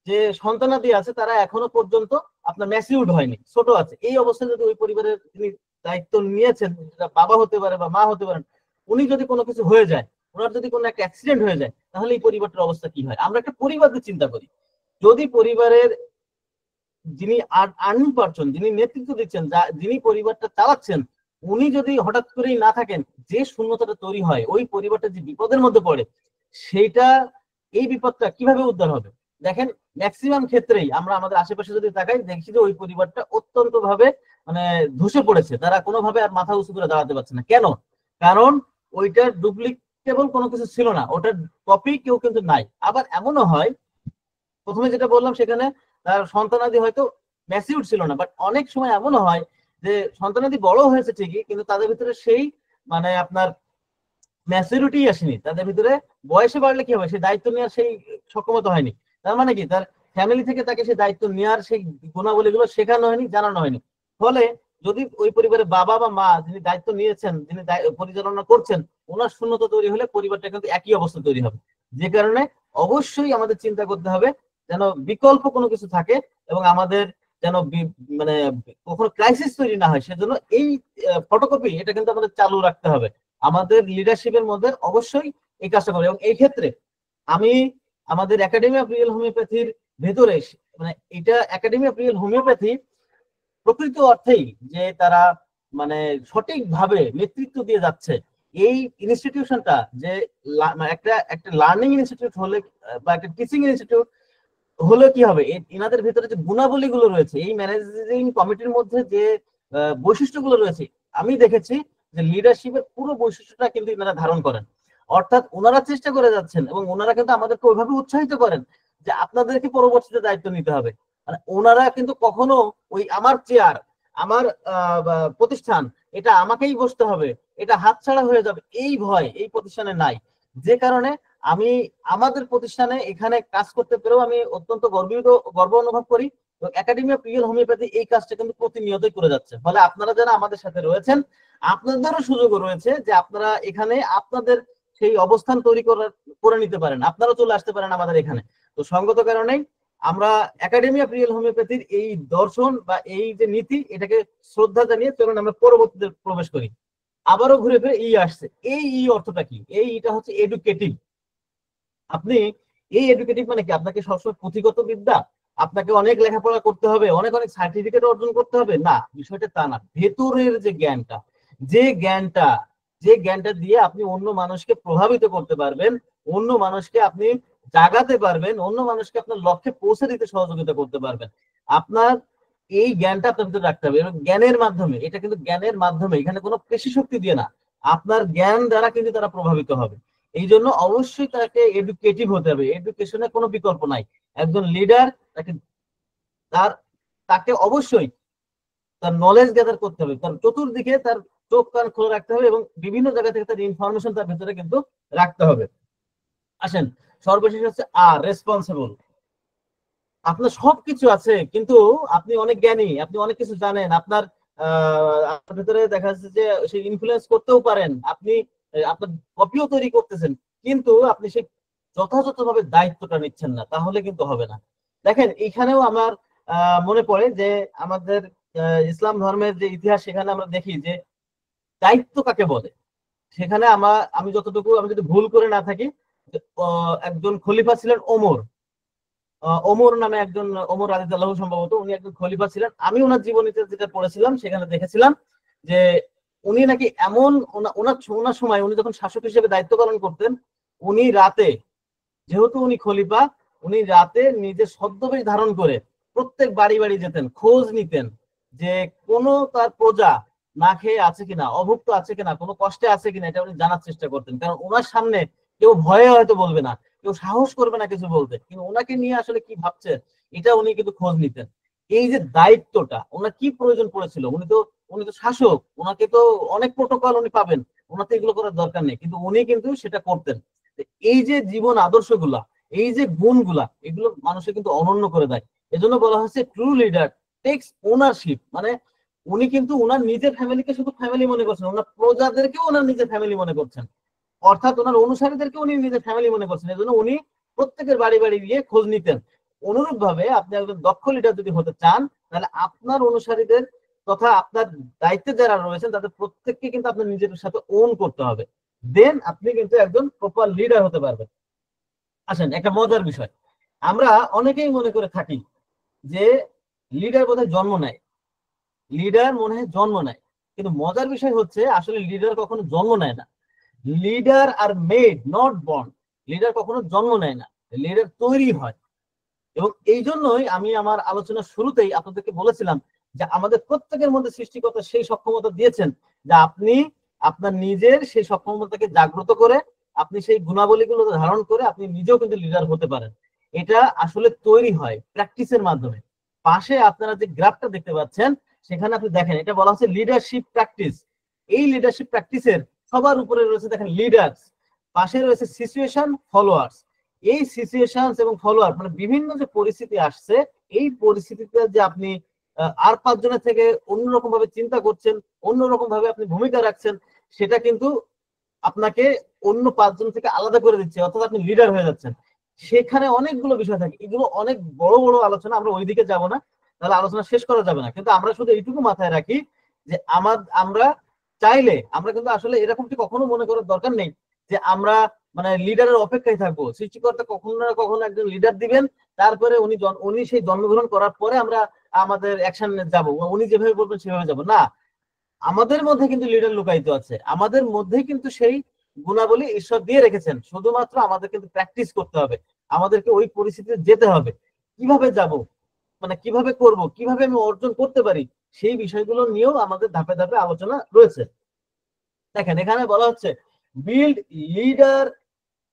যে সন্তানাদি আছে তারা এখনো পর্যন্ত আপনার ম্যাচিউরড হয়নি, ছোট আছে। এই অবস্থায় যদি ওই পরিবারের তিনি দায়িত্ব নিয়েছেন, বাবা হতে পারে বা মা হতে পারেন, উনি যদি কোনো কিছু হয়ে যায়, ওনার যদি কোনো একটা অ্যাক্সিডেন্ট হয়ে যায়, তাহলে এই পরিবারটার অবস্থা কি হয়? আমরা একটা পরিবারকে চিন্তা করি, যদি পরিবারের যিনি আর্নিং পারছেন, যিনি নেতৃত্ব দিচ্ছেন, যিনি পরিবারটা চালাচ্ছেন, উনি যদি হঠাৎ করেই না থাকেন, যে শূন্যতাটা তৈরি হয়, ওই পরিবারটা যে বিপদের মধ্যে পড়ে, সেইটা এই বিপদটা কিভাবে উদ্ধার হবে? দেখেন ম্যাক্সিমাম ক্ষেত্রেই আমরা আমাদের আশেপাশে যদি তাকাই দেখি যে ওই পরিবারটা অত্যন্ত ভাবে মানে ধসে পড়েছে, তারা কোনোভাবে আর মাথা উঁচু করে দাঁড়াতে পারছে না। কেন? কারণ ওইটার ডুপ্লিকেবল কোনো কিছু ছিল না, ওটার কপি কেউ কিন্তু নাই। আবার এমনও হয়, প্রথমে যেটা বললাম সেখানে তার সন্তানাদি হয়তো ম্যাচিউর ছিল না, বাট অনেক সময় এমনও হয় যে সন্তানাদি বড় হয়েছে ঠিকই, কিন্তু তাদের ভিতরে সেই মানে আপনার ম্যাচুরিটি আসেনি, তাদের ভিতরে বয়সে বাড়লে কি হবে, সেই দায়িত্ব নেওয়ার সেই সক্ষমতা হয়নি। তার মানে কি তার ফ্যামিলি থেকে তাকে সেই দায়িত্ব নেওয়ার সেই গুণাবলীগুলো শেখানো হয়নি, জানানো হয়নি। ফলে যদি ওই পরিবারের বাবা বা মা যিনি দায়িত্ব নিয়েছেন, যিনি পরিচালনা করছেন, ওনার শূন্যতা তৈরি হলে পরিবারটা কিন্তু একই অবস্থা তৈরি হবে। যে কারণে অবশ্যই আমাদের চিন্তা করতে হবে যেন বিকল্প কোনো কিছু থাকে এবং আমাদের যেন মানে কখনো ক্রাইসিস তৈরি না হয়, সেজন্য এই ফটোকপি এটা কিন্তু আমাদের চালু রাখতে হবে আমাদের লিডারশিপের মধ্যে। অবশ্যই এই কাজটা করে। এবং এই ক্ষেত্রে আমি আমাদের একাডেমি অফ রিয়েল হোমিওপ্যাথির ভেতরে মানে এটা একাডেমি অফ রিয়েল হোমিওপ্যাথি প্রকৃত অর্থেই যে তারা মানে সঠিকভাবে নেতৃত্ব দিয়ে যাচ্ছে, এই ইনস্টিটিউশনটা যে একটা একটা লার্নিং ইনস্টিটিউট হলে বা একটা টিচিং ইনস্টিটিউট হলে কি হবে, এনাদের ভিতরে যে গুণাবলীগুলো রয়েছে, এই ম্যানেজিং কমিটির মধ্যে যে বৈশিষ্ট্যগুলো রয়েছে, আমি দেখেছি যে লিডারশিপের পুরো বৈশিষ্ট্যটা কিন্তু এনারা ধারণ করেন। অর্থাৎ ওনারা চেষ্টা করে যাচ্ছেন এবং ওনারা কিন্তু আমাদেরকে ওইভাবে উৎসাহিত করেন যে আপনাদেরকে পরবর্তীতে দায়িত্ব নিতে হবে। মানে ওনারা কিন্তু কখনো ওই আমার চেয়ার, আমার প্রতিষ্ঠান, এটা আমাকেই বসতে হবে, এটা হাতছাড়া হয়ে যাবে, এই ভয় এই প্রতিষ্ঠানে নাই। যে কারণে আমি আমাদের প্রতিষ্ঠানে এখানে কাজ করতে পেরেও আমি অত্যন্ত গর্ব অনুভব করি। একাডেমি অফ রিয়েল হোমিওপ্যাথি এই কাজটা কিন্তু প্রতিনিয়তই করে যাচ্ছে। ফলে আপনারা যারা আমাদের সাথে রয়েছেন, আপনাদেরও সুযোগ রয়েছে যে আপনারা এখানে আপনাদের সেই অবস্থান তৈরি করে নিতে পারেন, আপনারা চলে আসতে পারেন আমাদের এখানে। তো সঙ্গত কারণেই আমরা একাডেমি অফ রিয়েল হোমিওপ্যাথির এই দর্শন বা এই যে নীতি, এটাকে শ্রদ্ধা জানিয়ে চলুন আমরা পরবর্তীতে প্রবেশ করি। আবারও ঘুরে ফিরে ই আসছে। এই ই অর্থটা কি? এই ইটা হচ্ছে এডুকেটিভ। আপনি এই এডুকেটিভ মানে কি? আপনাকে সবসময় পুঁথিগত বিদ্যা, আপনাকে অনেক লেখাপড়া করতে হবে, অনেক অনেক সার্টিফিকেট অর্জন করতে হবে, না, বিষয়টা তা না। ভেতরের যে জ্ঞানটা, যে জ্ঞানটা যে জ্ঞানটা দিয়ে আপনি অন্য মানুষকে প্রভাবিত করতে পারবেন, অন্য মানুষকে আপনি জাগাতে পারবেন, অন্য মানুষকে আপনার লক্ষ্যে পৌঁছে দিতে সহযোগিতা করতে পারবেন, আপনার এই জ্ঞানটা আপনার ভিতরে রাখতে হবে। এবং জ্ঞানের মাধ্যমে, এটা কিন্তু জ্ঞানের মাধ্যমে, এখানে কোনো পেশি শক্তি দিয়ে না, আপনার জ্ঞান দ্বারা কিন্তু তারা প্রভাবিত হবে। এই জন্য অবশ্যই তাকে এডুকেটিভ হতে হবে, এডুকেশনের কোনো বিকল্প নাই। একজন লিডার তাকে তাকে অবশ্যই তার নলেজ গ্যাদার করতে হবে, তার চতুর্দিকে তার চোখ কান খোলা রাখতে হবে এবং বিভিন্ন জায়গা থেকে তার ইনফরমেশন তার ভিতরে কিন্তু রাখতে হবে। আসেন, সর্বশেষ হচ্ছে রেসপন্সিবল। আপনার সবকিছু আছে কিন্তু আপনি অনেক জ্ঞানী, আপনি অনেক কিছু জানেন, আপনার আপনার ভিতরে দেখা যাচ্ছে যে সে ইনফ্লুয়েন্স করতেও পারেন, আপনি আপনার কপিও তৈরি করতেছেন, কিন্তু আপনি সেই যথাযথভাবে দায়িত্বটা নিচ্ছেন না, তাহলে কিন্তু হবে না। দেখেন, এখানেও আমার মনে পড়ে যে আমাদের ইসলাম ধর্মের যে ইতিহাস, সেখানে আমরা দেখি যে দায়িত্ব কাকে বলে। সেখানে আমি যতটুকু, আমি যদি ভুল করে না থাকি, একজন খলিফা ছিলেন ওমর। ওমর নামে একজন, ওমর রাদিয়াল্লাহু সম্ভবত, উনি একজন খলিফা ছিলেন। আমি ওনার জীবনীতে যেটা পড়েছিলাম সেখানে দেখেছিলাম যে উনি নাকি এমন, ওনার সময় উনি যখন শাসক হিসেবে দায়িত্ব পালন করতেন, উনি রাতে, যেহেতু উনি খলিফা, উনি রাতে নিজে ছদ্মবেশ ধারণ করে প্রত্যেক বাড়ি বাড়ি যেতেন, খোঁজ নিতেন যে কোনো তার প্রজা না খেয়ে আছে কিনা, অভুক্ত আছে কিনা, কোনো কষ্টে আছে কিনা, এটা উনি জানার চেষ্টা করতেন। কারণ ওনার সামনে কেউ ভয়ে হয়তো বলবে না, কেউ সাহস করবে না কিছু বলতে, কিন্তু ওনাকে নিয়ে আসলে কি ভাবছে এটা উনি কিন্তু খোঁজ নিতেন। এই যে দায়িত্বটা, ওনার কি প্রয়োজন পড়েছিল, উনি তো শাসক, ওনাকে তো অনেক প্রোটোকল উনি পাবেন, ওনার তো এগুলো করার দরকার নেই, কিন্তু উনি কিন্তু সেটা করতেন। এই যে জীবন আদর্শগুলা, এই যে গুণগুলা, এগুলো মানুষের কিন্তু অনন্য করে দেয়। এজন্য বলা হচ্ছে ট্রু লিডার টেক্স ওনারশিপ। মানে উনি কিন্তু ওনার নিজের ফ্যামিলিকে শুধু ফ্যামিলি মনে করছেন, ওনার প্রজাদেরকেও ওনার নিজের ফ্যামিলি মনে করছেন, অর্থাৎ ওনার অনুসারীদেরকে উনি নিজের ফ্যামিলি মনে করছেন। এজন্য উনি প্রত্যেকের বাড়ি বাড়ি গিয়ে খোঁজ নিতেন। অনুরূপ ভাবে আপনি একজন দক্ষ লিডার যদি হতে চান, তাহলে আপনার অনুসারীদের তথা আপনার দায়িত্বে যারা রয়েছেন তাদের প্রত্যেককে কিন্তু আপনার নিজের সাথে ওন করতে হবে, দেন আপনি কিন্তু একজন প্রপার লিডার হতে পারবেন। আসেন, একটা মজার বিষয়, আমরা অনেকেই মনে করে থাকি যে লিডার বোধহয় জন্ম নেয়, লিডার মনে হয় জন্ম নেয়, কিন্তু মজার বিষয় হচ্ছে আসলে লিডার কখনো জন্ম নেয় না। Leader are made, not born. Leader কখনো জন্ম নেয় না, লিডার তৈরি হয়। এবং এই জন্যই আমি আমার আলোচনার শুরুতেই আপনাদেরকে বলেছিলাম যে আমাদের প্রত্যেকের মধ্যে সৃষ্টিকর্তা সেই সক্ষমতা দিয়েছেন যে আপনি আপনার নিজের সেই সক্ষমতাকে জাগ্রত করে, আপনি সেই গুণাবলীগুলো ধারণ করে আপনি নিজেও কিন্তু লিডার হতে পারেন। এটা আসলে তৈরি হয় প্র্যাকটিসের মাধ্যমে। পাশে আপনারা যে গ্রাফটা দেখতে পাচ্ছেন, সেখানে আপনি দেখেন এটা বলা হচ্ছে লিডারশিপ প্র্যাকটিস। এই লিডারশিপ প্র্যাকটিসের সবার উপরে রয়েছে দেখেন লিডার্স, পাশে রয়েছে সিচুয়েশন, ফলোয়ার্স। এই সিচুয়েশন এবং ফলোয়ার মানে বিভিন্ন যে পরিস্থিতি আসছে, এই পরিস্থিতিতে যে আপনি আর পাঁচজনের থেকে অন্যরকম ভাবে চিন্তা করছেন, অন্যরকম ভাবে আপনি ভূমিকা রাখছেন, সেটা কিন্তু আপনাকে অন্য পাঁচজন থেকে আলাদা করে দিচ্ছে, অর্থাৎ আপনি লিডার হয়ে যাচ্ছেন। সেখানে অনেকগুলো বিষয় থাকে, এগুলো অনেক বড় বড় আলোচনা, আমরা ওইদিকে যাব না, তাহলে আলোচনা শেষ করা যাবে না। কিন্তু আমরা শুধু এইটুকু মাথায় রাখি যে আমরা চাইলে আমরা কিন্তু আসলে এরকমটি কখনো মনে করার দরকার নেই যে আমরা মানে লিডারের অপেক্ষায় থাকবো, সৃষ্টিকর্তা কখনো না কখনো একজন লিডার দিবেন, তারপরে উনি সেই জন্মগ্রহণ করার পরে আমরা আমাদের অ্যাকশন যাব, উনি যেভাবে বলবেন সেভাবে যাব না। আমাদের মধ্যে কিন্তু লিডার লুকায়িত আছে, আমাদের মধ্যে কিন্তু সেই গুণাবলী ঈশ্বর দিয়ে রেখেছেন, শুধুমাত্র আমাদের কিন্তু প্র্যাকটিস করতে হবে, আমাদেরকে ওই পরিস্থিতিতে যেতে হবে। কিভাবে যাব, মানে কিভাবে করব, কিভাবে আমি অর্জন করতে পারি, সেই বিষয়গুলো নিয়েও আমাদের ধাপে ধাপে আলোচনা রয়েছে। দেখেন, এখানে বলা হচ্ছে বিল্ড লিডার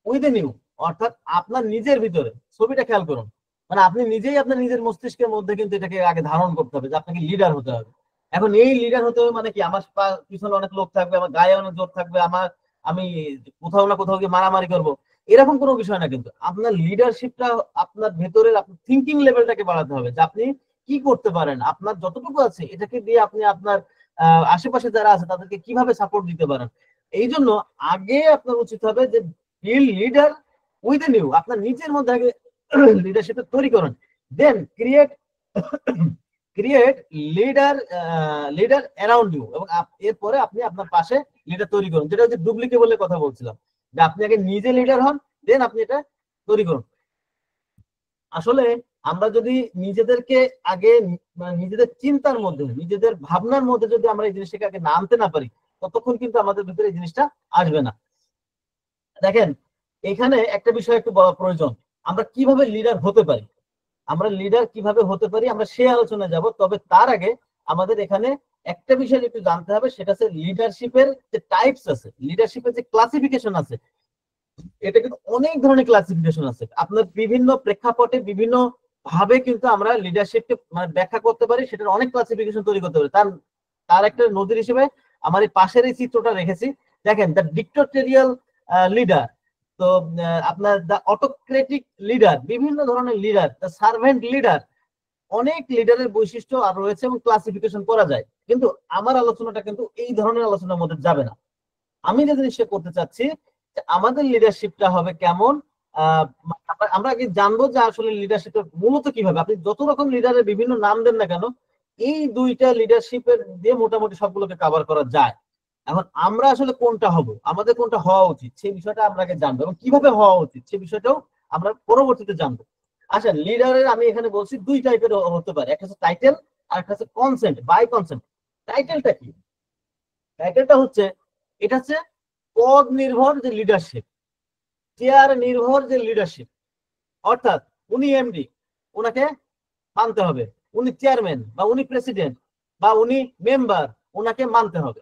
উইদিন ইউ, অর্থাৎ আপনার নিজের ভিতরে। ছবিটা খেয়াল করুন, মানে আপনি নিজেই আপনার নিজের মস্তিষ্কের মধ্যে কিন্তু এটাকে আগে ধারণ করতে হবে যে আপনাকে লিডার হতে হবে। এখন এই লিডার হতে হবে মানে কি, আমার পিছনে অনেক লোক থাকবে, আমার গায়ে অনেক জোর থাকবে, আমি কোথাও না কোথাও গিয়ে মারামারি করব, এরকম কোনো বিষয় না। কিন্তু আপনার লিডারশিপটা আপনার ভেতরের আপনার থিঙ্কিং লেভেলটাকে বাড়াতে হবে, যে আপনি কি করতে পারেন, আপনার যতটুকু আছে এটাকে দিয়ে আপনি আপনার আশেপাশে যারা আছে তাদেরকে কিভাবে সাপোর্ট দিতে পারেন। এই জন্য আগে আপনার উচিত হবে যে বিল্ড লিডার উইদিন ইউ, আপনার নিজের মধ্যে আগে লিডারশিপ তৈরি করুন, দেন ক্রিয়েট লিডার অ্যারাউন্ড ইউ, এবং এরপরে আপনি আপনার পাশে লিডার তৈরি করুন, যেটা হচ্ছে ডুপ্লিকেবলের কথা বলছিলাম, যে আপনি আগে নিজে লিডার হন, দেন আপনি এটা তৈরি করুন। আসলে আমরা যদি নিজেদেরকে আগে নিজেদের চিন্তার মধ্যে, নিজেদের ভাবনার মধ্যে যদি আমরা এই জিনিসটাকে আগে না আনতে না পারি, ততক্ষণ কিন্তু আমাদের ভিতরে এই জিনিসটা আসবে না। দেখেন, এখানে একটা বিষয় একটু বলা প্রয়োজন, আমরা কিভাবে লিডার হতে পারি, আমরা লিডার কিভাবে হতে পারি আমরা সে আলোচনায় যাব। তবে তার আগে আমাদের এখানে একটা বিষয় একটু জানতে হবে, সেটা হচ্ছে লিডারশিপের যে টাইপস আছে, লিডারশিপের যে ক্লাসিফিকেশন আছে, এটা কিন্তু অনেক ধরনের ক্লাসিফিকেশন আছে। আপনার বিভিন্ন প্রেক্ষাপটে বিভিন্ন ভাবে কিন্তু আমরা লিডারশিপকে মানে ব্যাখ্যা করতে পারি, সেটার অনেক ক্লাসিফিকেশন তৈরি করতে পারি। তার তার একটা নজির হিসেবে আমার এই পাশের এই চিত্রটা রেখেছি। দেখেন, দ্য ডিক্টেটোরিয়াল লিডার, তো আপনার দ্য অটোক্রেটিক লিডার, বিভিন্ন ধরনের লিডার, দ্য সার্ভেন্ট লিডার, অনেক লিডারের বৈশিষ্ট্য আর রয়েছে এবং ক্লাসিফিকেশন করা যায়। কিন্তু আমার আলোচনাটা কিন্তু এই ধরনের আলোচনার মধ্যে যাবে না। আমি যে জিনিসটা করতে চাচ্ছি যে আমাদের লিডারশিপটা হবে কেমন। আমরা আগে জানবো যে আসলে লিডারশিপটা মূলত কিভাবে। আপনি যত রকম লিডারের বিভিন্ন নাম দেন না কেন, এই দুইটা লিডারশিপের দিয়ে মোটামুটি সবগুলোকে কভার করা যায়। এখন আমরা আসলে কোনটা হব, আমাদের কোনটা হওয়া উচিত, সেই বিষয়টা আমরা আগে জানবো, এবং কিভাবে হওয়া উচিত সেই বিষয়টাও আমরা পরবর্তীতে জানবো। আচ্ছা, লিডারের আমি এখানে বলছি দুই টাইপের হতে পারে, একটা হচ্ছে টাইটেল আর একটা হচ্ছে কনসেন্ট, বাই কনসেন্ট। টাইটেলটা কি? টাইটেলটা হচ্ছে, এটা হচ্ছে পদ নির্ভর যে লিডারশিপ, চেয়ার নির্ভর যে লিডারশিপ। অর্থাৎ উনি এমডি, ওনাকে মানতে হবে। উনি চেয়ারম্যান বা উনি প্রেসিডেন্ট বা উনি মেম্বার, ওনাকে মানতে হবে।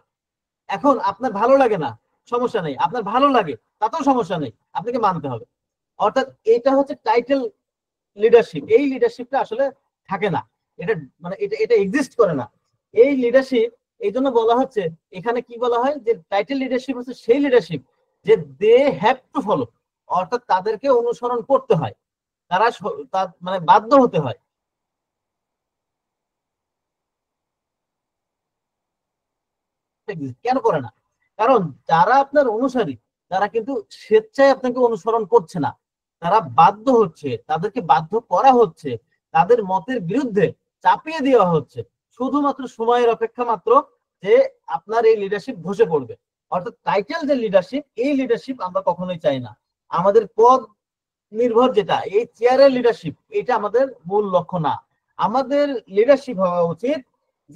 এখন আপনার ভালো লাগে না, সমস্যা নেই। আপনার ভালো লাগে, তাতেও সমস্যা নেই, আপনাকে মানতে হবে। অর্থাৎ এটা হচ্ছে টাইটেল লিডারশিপ। এই লিডারশিপটা আসলে থাকে না, এটা মানে এটা এটা এক্সিস্ট করে না এই লিডারশিপ। এই জন্য বলা হচ্ছে এখানে কি বলা হয়, যে টাইটেল লিডারশিপ হচ্ছে সেই লিডারশিপ যে দে হ্যাভ টু ফলো, অর্থাৎ তাদেরকে অনুসরণ করতে হয়, তারা মানে বাধ্য হতে হয়। কেন করে না? কারণ যারা আপনার অনুসারী, তারা কিন্তু স্বেচ্ছায় আপনাকে অনুসরণ করছে না, তারা বাধ্য হচ্ছে, তাদেরকে বাধ্য করা হচ্ছে, তাদের মতের বিরুদ্ধে চাপিয়ে দেওয়া হচ্ছে, শুধুমাত্র সময়ের অপেক্ষা মাত্র যে আপনার এই লিডারশিপ ধসে পড়বে। অর্থাৎ টাইটেল যে লিডারশিপ, এই লিডারশিপ আমরা কখনোই চাই না। আমাদের পদ নির্ভর যেটা, এই চেয়ারের লিডারশিপ, এটা আমাদের মূল লক্ষ্য না। আমাদের লিডারশিপ হওয়া উচিত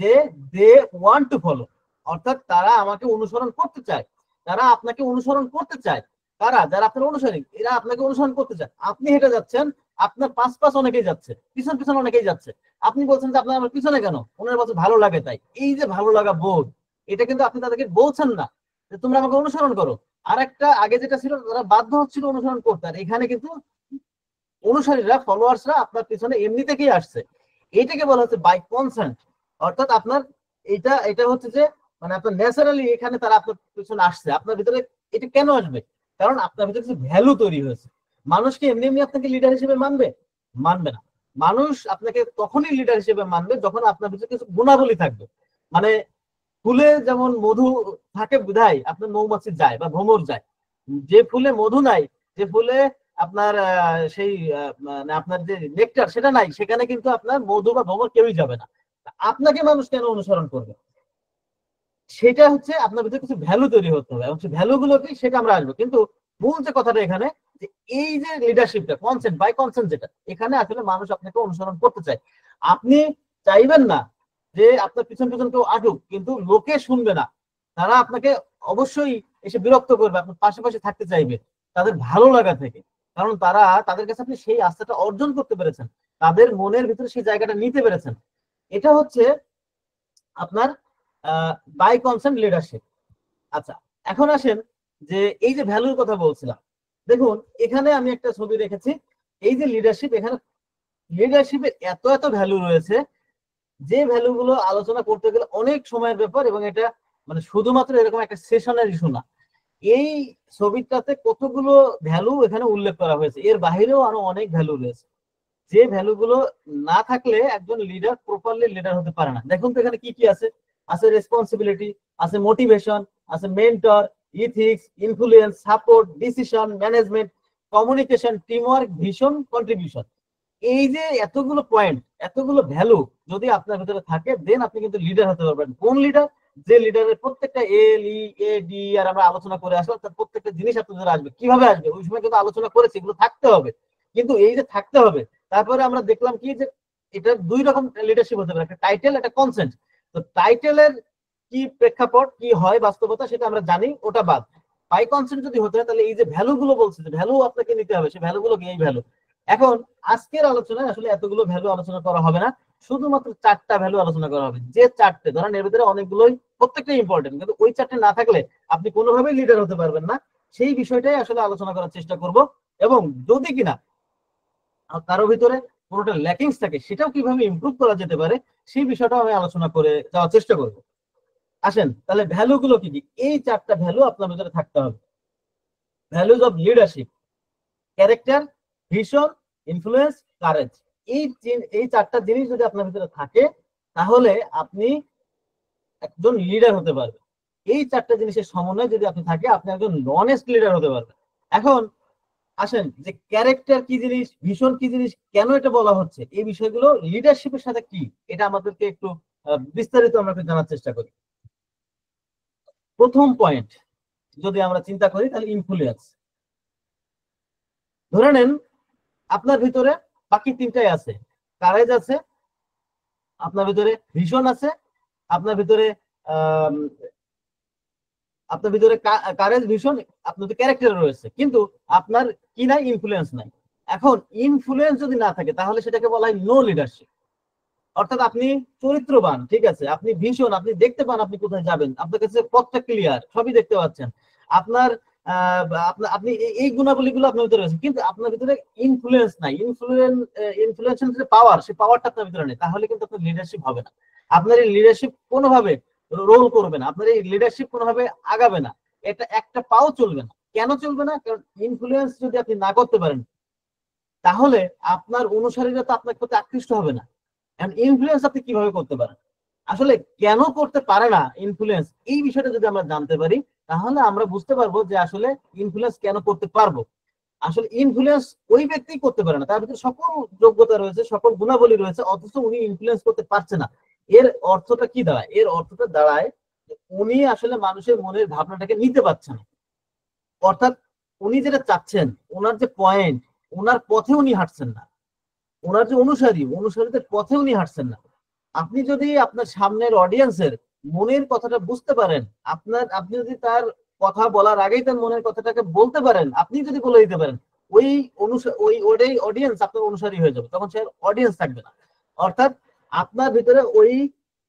যে দে ওয়ান্ট টু ফলো, অর্থাৎ তারা আমাকে অনুসরণ করতে চায়, তারা আপনাকে অনুসরণ করতে চায়। তারা যারা আপনার অনুসারী, এরা আপনাকে অনুসরণ করতে চায়। আপনি হেঁটে যাচ্ছেন, আপনার পাশ পাশ অনেকেই যাচ্ছে, পিছন পিছন অনেকেই যাচ্ছে, আপনি বলছেন যে আপনার আমার পিছনে কেন? ওনার বলছে ভালো লাগে তাই। এই যে ভালো লাগা বোধ, এটা কিন্তু আপনি তাদেরকে বলছেন না যে তোমরা আমাকে অনুসরণ করো। আর একটা আগে যেটা ছিল, তারা বাধ্য হচ্ছিল অনুসরণ করতে। আর এখানে কিন্তু অনুসারীরা, ফলোয়ার্সরা আপনার পিছনে এমনি থেকেই আসছে। এটাকে বলা হচ্ছে বাই কনসেন্ট। অর্থাৎ আপনার এটা এটা হচ্ছে যে মানে আপনার ন্যাচারালি এখানে তারা আপনার পিছনে আসছে। আপনার ভিতরে এটা কেন আসবে? কারণ আপনার ভিতরে কিছু ভ্যালু তৈরি হয়েছে। মানুষ কি এমনি এমনি আপনাকে লিডার হিসেবে মানবে? মানবে না। মানুষ আপনাকে তখনই লিডার হিসেবে মানবে যখন আপনার ভিতরে কিছু গুণাবলী থাকবে। মানে ফুলে যেমন মধু থাকে বিধায় আপনার মৌমাছি যায় বা ভ্রমর যায়। যে ফুলে মধু নাই, যে ফুলে আপনার সেই মানে আপনার যে নেকটার সেটা নাই, সেখানে কিন্তু আপনার মধু বা ভ্রমর কেউই যাবে না। আপনাকে মানুষ কেন অনুসরণ করবে? সেটা হচ্ছে আপনার ভিতরে কিছু ভ্যালু তৈরি হতে হবে, এবং সেই ভ্যালু গুলো কি সেটা আমরা আসবো। কিন্তু মূল যে কথাটা এখানে, যে এই যে লিডারশিপটা কনসেন্ট বাই কনসেন্ট, যেটা এখানে আসলে মানুষ আপনাকে অনুসরণ করতে চায়। আপনি চাইবেন না যে আপনার পিছন পিছন কেউ আটুক, কিন্তু লোকে শুনবে না, তারা আপনাকে অবশ্যই এসে বিরক্ত করবে, আপনার পাশাপাশি থাকতে চাইবে তাদের ভালো লাগা থেকে। কারণ তাদের কাছে আপনি সেই আস্থাটা অর্জন করতে পেরেছেন, তাদের মনের ভিতরে সেই জায়গাটা নিতে পেরেছেন। এটা হচ্ছে আপনার বাই কনসেন্ট লিডারশিপ। আচ্ছা, এখন আসেন যে এই যে ভ্যালুর কথা বলছিলাম, দেখুন এখানে আমি একটা ছবি রেখেছি। এই যে লিডারশিপ, এখানে লিডারশিপের এত এত ভ্যালু রয়েছে, যে ভ্যালু গুলো আলোচনা করতে গেলে অনেক সময়ের ব্যাপার, এবং এটা মানে শুধুমাত্র এরকম একটা সেশনের ইস্যু না। এই ছবিটাতে কতগুলো ভ্যালু এখানে উল্লেখ করা হয়েছে, এর বাহিরেও আরো অনেক ভ্যালু রয়েছে, যে ভ্যালু গুলো না থাকলে একজন লিডার প্রপারলি লিডার হতে পারে না। দেখুন তো এখানে কি কি আছে। আছে রেসপন্সিবিলিটি, আছে মোটিভেশন, আছে mentor, ethics, influence, support, decision, management, communication, teamwork, vision, contribution. এই যে এতগুলো পয়েন্ট, এতগুলো ভ্যালু যদি আপনার ভিতরে থাকে, দেন আপনি কিন্তু লিডার হতে পারবেন। কোন লিডার? যে লিডারের প্রত্যেকটা এল ই এ ডি আর আমরা আলোচনা করে আসলাম, তার প্রত্যেকটা জিনিস আপনাদের আসবে। কিভাবে আসবে ওই সময় কিন্তু আলোচনা করেছি, এগুলো থাকতে হবে। কিন্তু এই যে থাকতে হবে, তারপরে আমরা দেখলাম কি যে এটা দুই রকম লিডারশিপ হতে পারে, একটা টাইটেল, একটা কনসেন্ট। তো টাইটেলের কি প্রেক্ষাপট কি হয় বাস্তবতা সেটা আমরা জানি, ওটা বাদ। বাই কনসেন্ট যদি হতে হয়, তাহলে এই যে ভ্যালু গুলো বলছে, যে ভ্যালু আপনাকে নিতে হবে, সেই ভ্যালু গুলো কি? এই ভ্যালু। এখন আজকের আলোচনায় আসলে এতগুলো ভ্যালু আলোচনা করা হবে না, শুধুমাত্র চারটা ভ্যালু আলোচনা করা হবে। যে চারটে, ধরেন এর ভিতরে অনেকগুলোই, প্রত্যেকটা ইম্পর্টেন্ট, কিন্তু ওই চারটে না থাকলে আপনি কোনোভাবেই লিডার হতে পারবেন না। সেই বিষয়টাই আসলে আলোচনা করার চেষ্টা করব। এবং যদি কিনা কারো ভিতরে কোনোটা ল্যাকিংস থাকে, সেটাও কিভাবে ইমপ্রুভ করা যেতে পারে সেই বিষয়টাও আমি আলোচনা করে যাওয়ার চেষ্টা করব। আসেন তাহলে ভ্যালু গুলো কি কি? এই 4টা ভ্যালু আপনার ভিতরে থাকতে হবে। Values of leadership, character, vision, influence, courage. এই 4টা জিনিস যদি আপনার ভিতরে থাকে তাহলে আপনি একজন লিডার হতে পারবেন। এই 4টা জিনিসের সমন্বয় যদি আপনি থাকে, আপনি একজন অনেস্ট লিডার হতে পারবেন। এখন আসেন যে ক্যারেক্টার কি জিনিস, ভিশন কি জিনিস, কেন এটা বলা হচ্ছে, এই বিষয়গুলো লিডারশিপের সাথে কি, এটা আমাদেরকে একটু বিস্তারিত আমরা জানার চেষ্টা করি। প্রথম পয়েন্ট যদি আমরা চিন্তা করি তাহলে ইনফ্লুয়েন্স। ধরে নেন আপনার ভিতরে বাকি 3টাই আছে, কারেজ আছে, আপনার ভিতরে ভিশন আছে, আপনার ভিতরে কারেজ, ভিশন, আপনার ক্যারেক্টার রয়েছে, কিন্তু আপনার কি নাই? ইনফ্লুয়েন্স নাই। এখন ইনফ্লুয়েন্স যদি না থাকে তাহলে সেটাকে বলা হয় নো লিডারশিপ। অর্থাৎ আপনি চরিত্রবান, ঠিক আছে, আপনি ভীষণ, আপনি দেখতে পান আপনি কোথায় যাবেন, আপনার কাছে পথটা ক্লিয়ার, সবই দেখতে পাচ্ছেন, আপনার আপনি এই গুণাবলীগুলো আপনার ভিতরে রয়েছে, কিন্তু আপনার ভিতরে ইনফ্লুয়েন্স নাই। ইনফ্লুয়েন্সিয়াল যে পাওয়ার, সেই পাওয়ারটা আপনার ভিতরে নেই, তাহলে কিন্তু আপনার লিডারশিপ হবে না। আপনার এই লিডারশিপ কোনোভাবে রোল করবে না, আপনার এই লিডারশিপ কোনোভাবে আগাবে না, এটা একটা পাও চলবে না। কেন চলবে না? কারণ ইনফ্লুয়েন্স যদি আপনি না করতে পারেন তাহলে আপনার অনুসারীরা তো আপনার প্রতি আকৃষ্ট হবে না। ইনফ্লুয়েন্স আপনি কিভাবে করতে পারেন, আসলে কেন করতে পারে না ইনফ্লুয়েন্স, এই বিষয়টা যদি আমরা জানতে পারি তাহলে আমরা বুঝতে পারবো যে আসলে ইনফ্লুয়েন্স কেন করতে পারবো। আসলে ইনফ্লুয়েন্স ওই ব্যক্তি করতে পারে না, তার ভিতরে সকল যোগ্যতা রয়েছে, সকল গুণাবলী রয়েছে, অথচ উনি ইনফ্লুয়েন্স করতে পারছে না। এর অর্থটা কি দাঁড়ায়? এর অর্থটা দাঁড়ায় উনি আসলে মানুষের মনের ভাবনাটাকে নিতে পারছেন না। অর্থাৎ উনি যেটা চাচ্ছেন, ওনার যে পয়েন্ট, ওনার পথে উনি হাঁটছেন না, ওনার যে অনুসারীদের পথে উনি হাঁটছেন না। আপনি যদি আপনার সামনের অডিয়েন্সের মনের কথাটা বুঝতে পারেন, আপনি যদি তার কথা বলার আগেই তার মনের কথাটাকে বলতে পারেন, আপনি যদি বলে দিতে পারেন, ওই অডিয়েন্স আপনার অনুসারী হয়ে যাবে, তখন সে অডিয়েন্স থাকবে না। অর্থাৎ আপনার ভিতরে ওই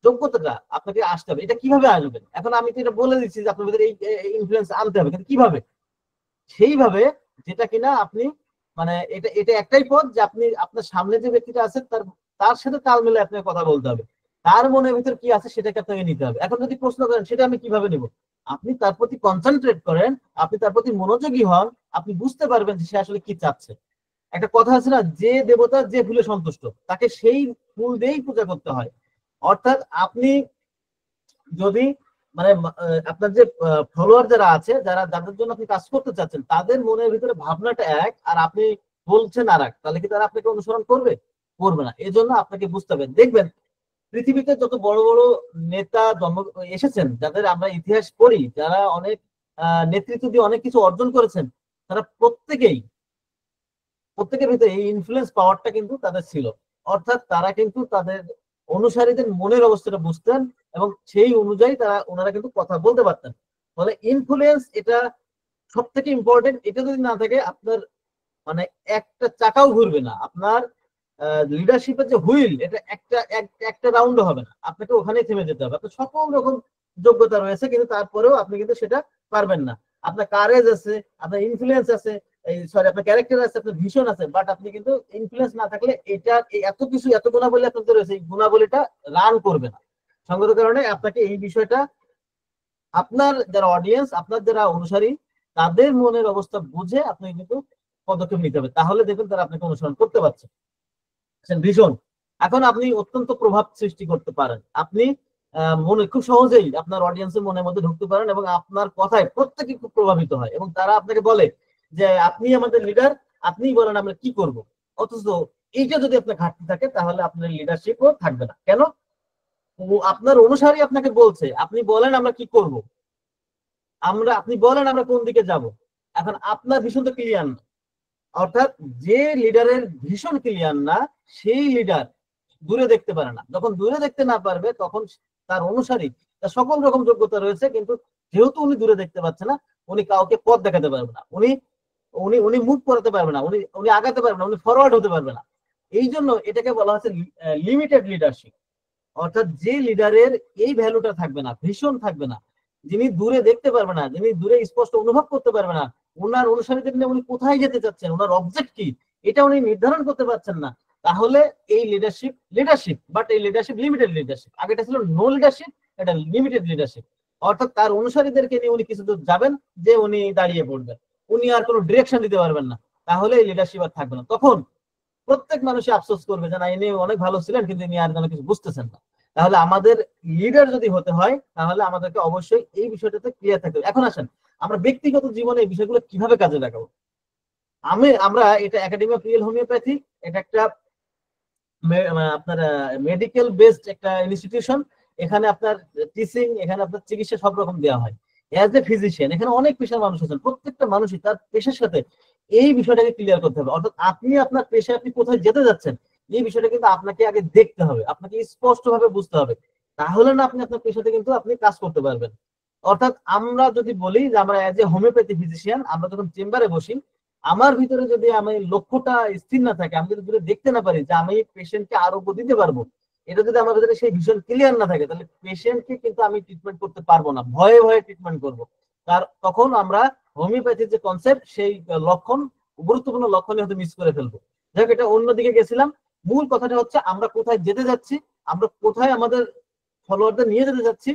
যোগ্যতাটা আপনাকে আসতে হবে। এটা কিভাবে আসবেন? এখন আমি তো এটা বলে দিচ্ছি যে আপনার ভিতরে এই ইনফ্লুয়েন্স আনতে হবে, কিন্তু কিভাবে? সেইভাবে যেটা কিনা আপনি, মানে এটা এটা একটাই পথ যে আপনি আপনার সামনে যে ব্যক্তিটা আছে তার তার সাথে তাল মিলে আপনাকে কথা বলতে হবে, তার মনের ভিতর কি আছে সেটাকে আপনাকে নিতে হবে। এখন যদি প্রশ্ন করেন সেটা আমি কিভাবে নিব, আপনি তার প্রতি কনসেন্ট্রেট করেন, আপনি তার প্রতি মনোযোগী হন, আপনি বুঝতে পারবেন যে সে আসলে কি চাচ্ছে। একটা কথা আছে না, যে দেবতা যে ফুলে সন্তুষ্ট তাকে সেই ফুল দিয়েই পূজা করতে হয়। অর্থাৎ আপনি যদি মানে আপনার যে ফলোয়ার যারা আছে, যাদের জন্য আপনি কাজ করতে চাচ্ছেন, তাদের মনের ভিতরে ভাবনাটা এক আর আপনি বলছেন আর এক, তাহলে কি তারা আপনাকে অনুসরণ করবে? করবে না। এই জন্য আপনাকে বুঝতে হবে। দেখবেন পৃথিবীতে যত বড় বড় নেতা জন্ম এসেছেন, যাদের আমরা ইতিহাস পড়ি, যারা অনেক নেতৃত্ব দিয়ে অনেক কিছু অর্জন করেছেন, তারা প্রত্যেকের ভিতরে এই ইনফ্লুয়েন্স পাওয়ারটা কিন্তু তাদের ছিল। অর্থাৎ তারা কিন্তু তাদের অনুসারীদের মনের অবস্থাটা বুঝতেন এবং সেই অনুযায়ী ওনারা কিন্তু কথা বলতে পারতেন। ফলে ইনফ্লুয়েন্স এটা সব থেকে ইম্পর্টেন্ট। এটা যদি না থাকে আপনার মানে একটা চাকাও ঘুরবে না, আপনার লিডারশিপের যে হুইল, এটা একটা রাউন্ডও হবে না, আপনাকে ওখানেই থেমে যেতে হবে। আপনার সকল রকম যোগ্যতা রয়েছে, কিন্তু তারপরেও আপনি কিন্তু সেটা পারবেন না। আপনার কারেজ আছে, আপনার ইনফ্লুয়েন্স আছে, আপনার ক্যারেক্টার আছে, আপনার ভিশন আছে, বাট আপনি কিন্তু ইনফ্লুয়েন্স না থাকলে এটা এত কিছু, এত গুণাবলী আপনার রয়েছে, এই গুণাবলীটা রান করবে না। সঙ্গত কারণে আপনাকে এই বিষয়টা আপনার যারা অডিয়েন্স, আপনার যারা অনুসারী, তাদের মনের অবস্থা বুঝে আপনি কিন্তু পদক্ষেপ নিতে হবে, তাহলে দেখবেন তারা আপনাকে অনুসরণ করতে পারছে। ভীষণ, এখন আপনি অত্যন্ত প্রভাব সৃষ্টি করতে পারেন। আপনি মনে খুব সহজেই আপনার অডিয়েন্সের মনের মধ্যে ঢুকতে পারেন এবং আপনার কথায় প্রত্যেকে খুব প্রভাবিত হয় এবং তারা আপনাকে বলে যে আপনি আমাদের লিডার, আপনি বলেন আমরা কি করব। অথচ এইটা যদি আপনার ঘাটতি থাকে তাহলে আপনার লিডারশিপও থাকবে না। কেন? আপনার অনুসারী আপনাকে বলছে, আপনি বলেন আমরা কি করব, আপনি বলেন আমরা কোন দিকে যাব। এখন আপনার ভীষণ তো ক্লিয়ার না। অর্থাৎ যে লিডারের ভীষণ ক্লিয়ার না, সেই লিডার দূরে দেখতে পারে না। যখন দূরে দেখতে না পারবে তখন তার অনুসারী, তার সকল রকম যোগ্যতা রয়েছে, কিন্তু যেহেতু উনি দূরে দেখতে পাচ্ছে না, উনি কাউকে পথ দেখাতে পারবে না, উনি উনি উনি মুভ করাতে পারবে না, উনি উনি আগাতে পারবে না, উনি ফরওয়ার্ড হতে পারবে না। এই জন্য এটাকে বলা হচ্ছে লিমিটেড লিডারশিপ। অর্থাৎ যে লিডারের এই ভ্যালুটা থাকবে না, ভীষণ থাকবে না, যিনি দূরে দেখতে পারবে না, যিনি দূরে স্পষ্ট অনুভব করতে পারবে না, ওনার অনুসারীদের নিয়ে উনি কোথায় যেতে চাচ্ছেন, ওনার অবজেক্ট কি, এটা উনি নির্ধারণ করতে পারছেন না, তাহলে এই লিডারশিপ লিডারশিপ, বাট এই লিডারশিপ লিমিটেড লিডারশিপ। আগেটা ছিল নো লিডারশিপ, এটা লিমিটেড লিডারশিপ। অর্থাৎ তার অনুসারীদেরকে নিয়ে উনি কিছু দূর যাবেন, যে উনি দাঁড়িয়ে পড়বেন, উনি আর কোনো ডিরেকশন দিতে পারবেন না। তাহলে এই লিডারশিপ আর থাকবে না। তখন প্রত্যেক মানুষই আফসোস করবে যে না, ইনি অনেক ভালো ছিলেন কিন্তু ইনি আর যেন কিছু বুঝতেছেন না। তাহলে আমাদের লিডার যদি হতে হয়, তাহলে আমাদেরকে অবশ্যই এই বিষয়টাতে ক্লিয়ার থাকতে হবে। এখন আসেন আমরা ব্যক্তিগত জীবনে এই বিষয়গুলো কিভাবে কাজে লাগাবো। আমরা এটা একাডেমি অফ রিয়েল হোমিওপ্যাথি, এটা একটা আপনার মেডিকেল বেসড একটা ইনস্টিটিউশন। এখানে আপনার টিচিং, এখানে আপনার চিকিৎসা সব রকম দেওয়া হয়। অ্যাজ এ ফিজিশিয়ান এখানে অনেক পেশার মানুষ আছেন, প্রত্যেকটা মানুষই তার পেশার সাথে এই বিষয়টাকে ক্লিয়ার করতে হবে। অর্থাৎ আপনি আপনার পেশায় আপনি কোথায় যেতে যাচ্ছেন, এই বিষয়টা কিন্তু আপনাকে আগে দেখতে হবে, আপনাকে স্পষ্ট ভাবে বুঝতে হবে। তাহলে না আপনি আপনার পেশাতে কিন্তু আপনি কাজ করতে পারবেন। অর্থাৎ আমরা যদি বলি যে আমরা অ্যাজ এ হোমিওপ্যাথি ফিজিশিয়ান, আমরা যখন চেম্বারে বসি, আমার ভিতরে যদি আমি লক্ষ্যটা স্থির না থাকে, আমি যদি দূরে দেখতে না পারি যে আমি পেশেন্টকে আরোগ্য দিতে পারবো, এটা যদি আমার ভিতরে সেই ভিশন ক্লিয়ার না থাকে, তাহলে পেশেন্টকে কিন্তু আমি ট্রিটমেন্ট করতে পারবো না, ভয়ে ভয়ে ট্রিটমেন্ট করবো। তার তখন আমরা হোমিওপ্যাথির যে কনসেপ্ট, সেই লক্ষণ, গুরুত্বপূর্ণ লক্ষণই হয়তো মিস করে ফেলবো। যাই হোক, এটা অন্যদিকে গেছিলাম। মূল কথাটা হচ্ছে আমরা কোথায় যেতে যাচ্ছি, আমরা কোথায় আমাদের ফলোয়ারদের নিয়ে যেতে যাচ্ছি,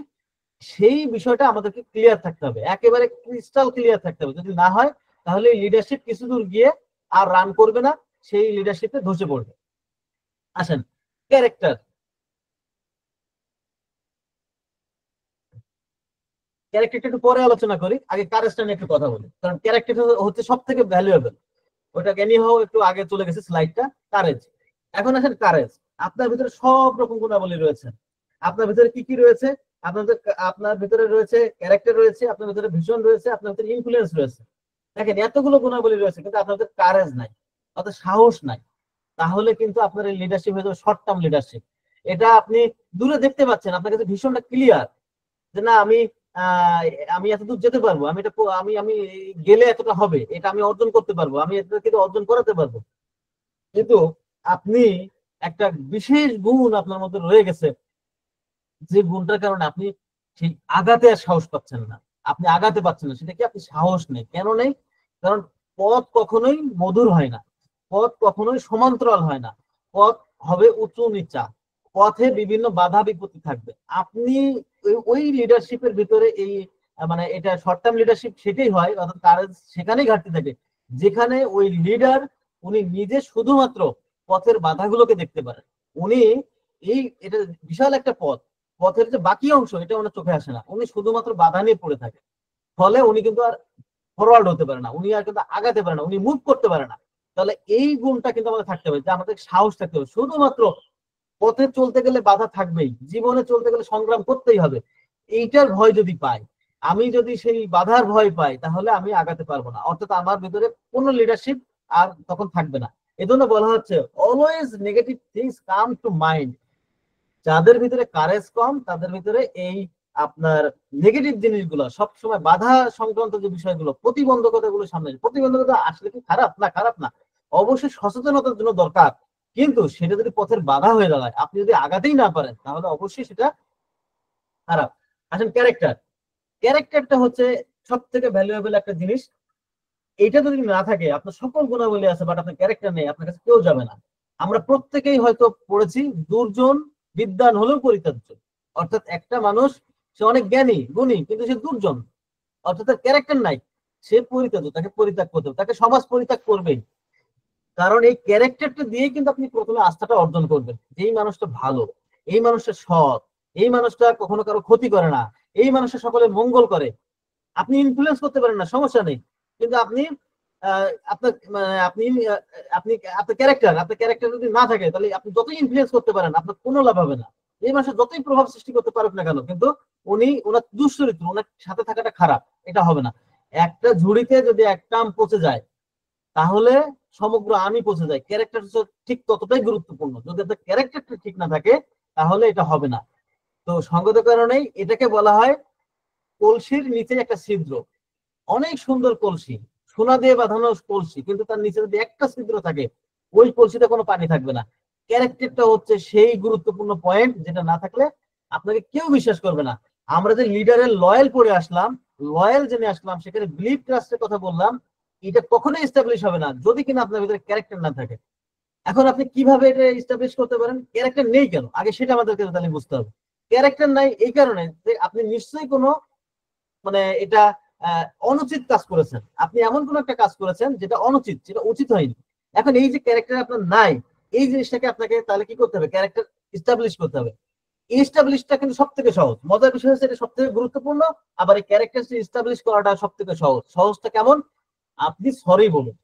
সেই বিষয়টা আমাদেরকে ক্লিয়ার থাকতে হবে, একেবারে ক্রিস্টাল ক্লিয়ার থাকতে হবে। যদি না হয়, তাহলে লিডারশিপ কিছু দূর গিয়ে আর রান করবে না, সেই লিডারশিপে ধসে পড়বে। আসেন ক্যারেক্টার। ক্যারেক্টারটা একটু পরে আলোচনা করি, আগে কারেজটা নিয়ে একটু কথা বলি, কারণ ক্যারেক্টার হচ্ছে সব থেকে ভ্যালুয়েবল। ওটা জ্ঞানী হোক, একটু আগে চলে গেছে স্লাইডটা। কারেজ। এখন আসেন কারেজ। আপনার ভিতরে সব রকম গুণাবলী রয়েছে। আপনার ভিতরে কি কি রয়েছে? আপনাদের আপনার ভিতরে রয়েছে ক্যারেক্টার রয়েছে, আপনার ভিতরে ভিশন রয়েছে, আপনার ভিতরে ইনফ্লুয়েন্স রয়েছে। দেখেন এতগুলো গুণাবলী রয়েছে, কিন্তু আপনাদের কারেজ নাই, অর্থাৎ সাহস নাই। তাহলে কিন্তু আপনার এই লিডারশিপ হয়ে যাবে শর্ট টার্ম লিডারশিপ। এটা আপনি দূরে দেখতে পাচ্ছেন, আপনার কাছে ভীষণটা ক্লিয়ার যে না, আহ, আমি এতদূর যেতে পারবো, আমি এটা আমি আমি গেলে এতটা হবে, এটা আমি অর্জন করতে পারবো, আমি এটা কিন্তু অর্জন করাতে পারবো। কিন্তু আপনি একটা বিশেষ গুণ আপনার মধ্যে রয়ে গেছে, যে গুণটার কারণে আপনি সেই আগাতে আর সাহস পাচ্ছেন না। আপনি আগাতে পাচ্ছেন না, সেটা কি? আপনি সাহস নেই। কেন নেই? কারণ পথ কখনোই মধুর হয় না, পথ কখনোই সমান্তরাল হয় না, পথ হবে উঁচু নিচা, পথে বিভিন্ন বাধা বিপত্তি থাকবে। আপনি ওই লিডারশিপের ভিতরে এই মানে এটা শর্ট টার্ম লিডারশিপ সেটাই হয়, অর্থাৎ তার সেখানেই ঘাটতি থাকে, যেখানে ওই লিডার উনি নিজে শুধুমাত্র পথের বাধাগুলোকে দেখতে পারেন। উনি এটা বিশাল একটা পথ, পথের যে বাকি অংশ এটা ওনার চোখে আসে না, উনি শুধুমাত্র বাধা নিয়ে পড়ে থাকে। ফলে উনি কিন্তু আর ফরওয়ার্ড হতে পারে না, উনি আর কিন্তু আগাতে পারে না, উনি মুভ করতে পারে না। তাহলে এই গুণটা কিন্তু আমাদের থাকতে হবে, যে আমাদের সাহস থাকতে হবে। শুধুমাত্র পথে চলতে গেলে বাধা থাকবেই, জীবনে চলতে গেলে সংগ্রাম করতেই হবে। এইটার ভয় যদি পাই, আমি যদি সেই বাধার ভয় পাই, তাহলে আমি আগাতে পারবো না, অর্থাৎ আমার ভিতরে কোনো লিডারশিপ আর তখন থাকবে না। এজন্য বলা হচ্ছে always negative things come to mind. যাদের ভিতরে কারেজ কম, তাদের ভিতরে এই আপনার নেগেটিভ জিনিসগুলো সবসময়, বাধা সংক্রান্ত যে বিষয়গুলো, প্রতিবন্ধকতা গুলো সামনে, প্রতিবন্ধকতা আসলে কি খারাপ না? খারাপ না, অবশ্যই সচেতনতার জন্য দরকার। কিন্তু সেটা যদি পথের বাধা হয়ে দাঁড়ায়, আপনি যদি আগাতেই না পারেন, তাহলে অবশ্যই সেটা খারাপ। আসেন ক্যারেক্টার। ক্যারেক্টারটা হচ্ছে সব থেকে ভ্যালুয়েবল একটা জিনিস। এইটা যদি না থাকে, আপনার সকল গুণাবলী আছে বাট আপনার ক্যারেক্টার নেই, আপনার কাছে কেউ যাবে না। আমরা প্রত্যেকেই হয়তো পড়েছি, দুর্জন বিদ্বান হলেও পরিত্যাজ্য। অর্থাৎ একটা মানুষ, সে অনেক জ্ঞানী গুণী, কিন্তু সে দুর্জন, অর্থাৎ তার ক্যারেক্টার নাই, সে পরিত্যাজ্য, তাকে পরিত্যাগ করতে হবে, তাকে সমাজ পরিত্যাগ করবেই। কারণ এই ক্যারেক্টারটা দিয়ে কিন্তু আপনি প্রথমে আস্থাটা অর্জন করবেন, এই মানুষটা ভালো, এই মানুষটা সৎ, এই মানুষটা কখনো কারো ক্ষতি করে না, এই মানুষটা সকলের মঙ্গল করে। আপনি ইনফ্লুয়েন্স করতে পারেন না, সমস্যা নেই, কিন্তু আপনি আপনার মানে আপনার ক্যারেক্টার যদি না থাকে, তাহলে আপনি যতই ইনফ্লুয়েন্স করতে পারেন, আপনার কোনো লাভ হবে না। এই মানুষের যতই প্রভাব সৃষ্টি করতে পারুক না কেন, কিন্তু ওনার দুশ্চরিত্র, ওনার সাথে থাকাটা খারাপ, এটা হবে না। একটা ঝুড়িতে যদি একটা আম পচে যায়, তাহলে সমগ্র আমি পচে যায়। ক্যারেক্টার ঠিক ততটাই গুরুত্বপূর্ণ। যদি আপনার ক্যারেক্টারটা ঠিক না থাকে, তাহলে এটা হবে না। তো সঙ্গত কারণেই এটাকে বলা হয় কলসির নিচে একটা ছিদ্র। অনেক সুন্দর কলসি, সোনা দিয়ে বাঁধানো কলসি, কিন্তু তার নিচে যদি একটা ছিদ্র থাকে, ওই কলসিতে কোনো পানি থাকবে না। ক্যারেক্টারটা হচ্ছে সেই গুরুত্বপূর্ণ পয়েন্ট, যেটা না থাকলে আপনাকে কেউ বিশ্বাস করবে না। আমরা যে লিডারের লয়াল পড়ে আসলাম, লয়াল জেনে আসলাম, সেখানে বিলিভ ট্রাস্টের কথা বললাম, এটা কখনোই এস্টাবলিশ হবে না যদি কিনা আপনার ভিতরে ক্যারেক্টার না থাকে। এখন আপনি কিভাবে এটা এস্টাবলিশ করতে পারেন? ক্যারেক্টার নেই কেন, আগে সেটা আমাদেরকে তাহলে বুঝতে হবে। ক্যারেক্টার নাই এই কারণে যে আপনি নিশ্চয়ই কোনো মানে এটা অনুচিত কাজ করেছেন, আপনি এমন কোন একটা কাজ করেছেন যেটা অনুচিত, যেটা উচিত হয়নি। এখন এই যে ক্যারেক্টার আপনার নাই, এই জিনিসটাকে আপনাকে তাহলে কি করতে হবে? ক্যারেক্টার এস্টাবলিশ করতে হবে। এস্টাবলিশটা কিন্তু সব থেকে সহজ, মজার বিষয় হচ্ছে এটা সব থেকে গুরুত্বপূর্ণ। আবার এই ক্যারেক্টার এস্টাবলিশ করাটা সব থেকে সহজ। সহজটা কেমন? আপনি সরি বলুন,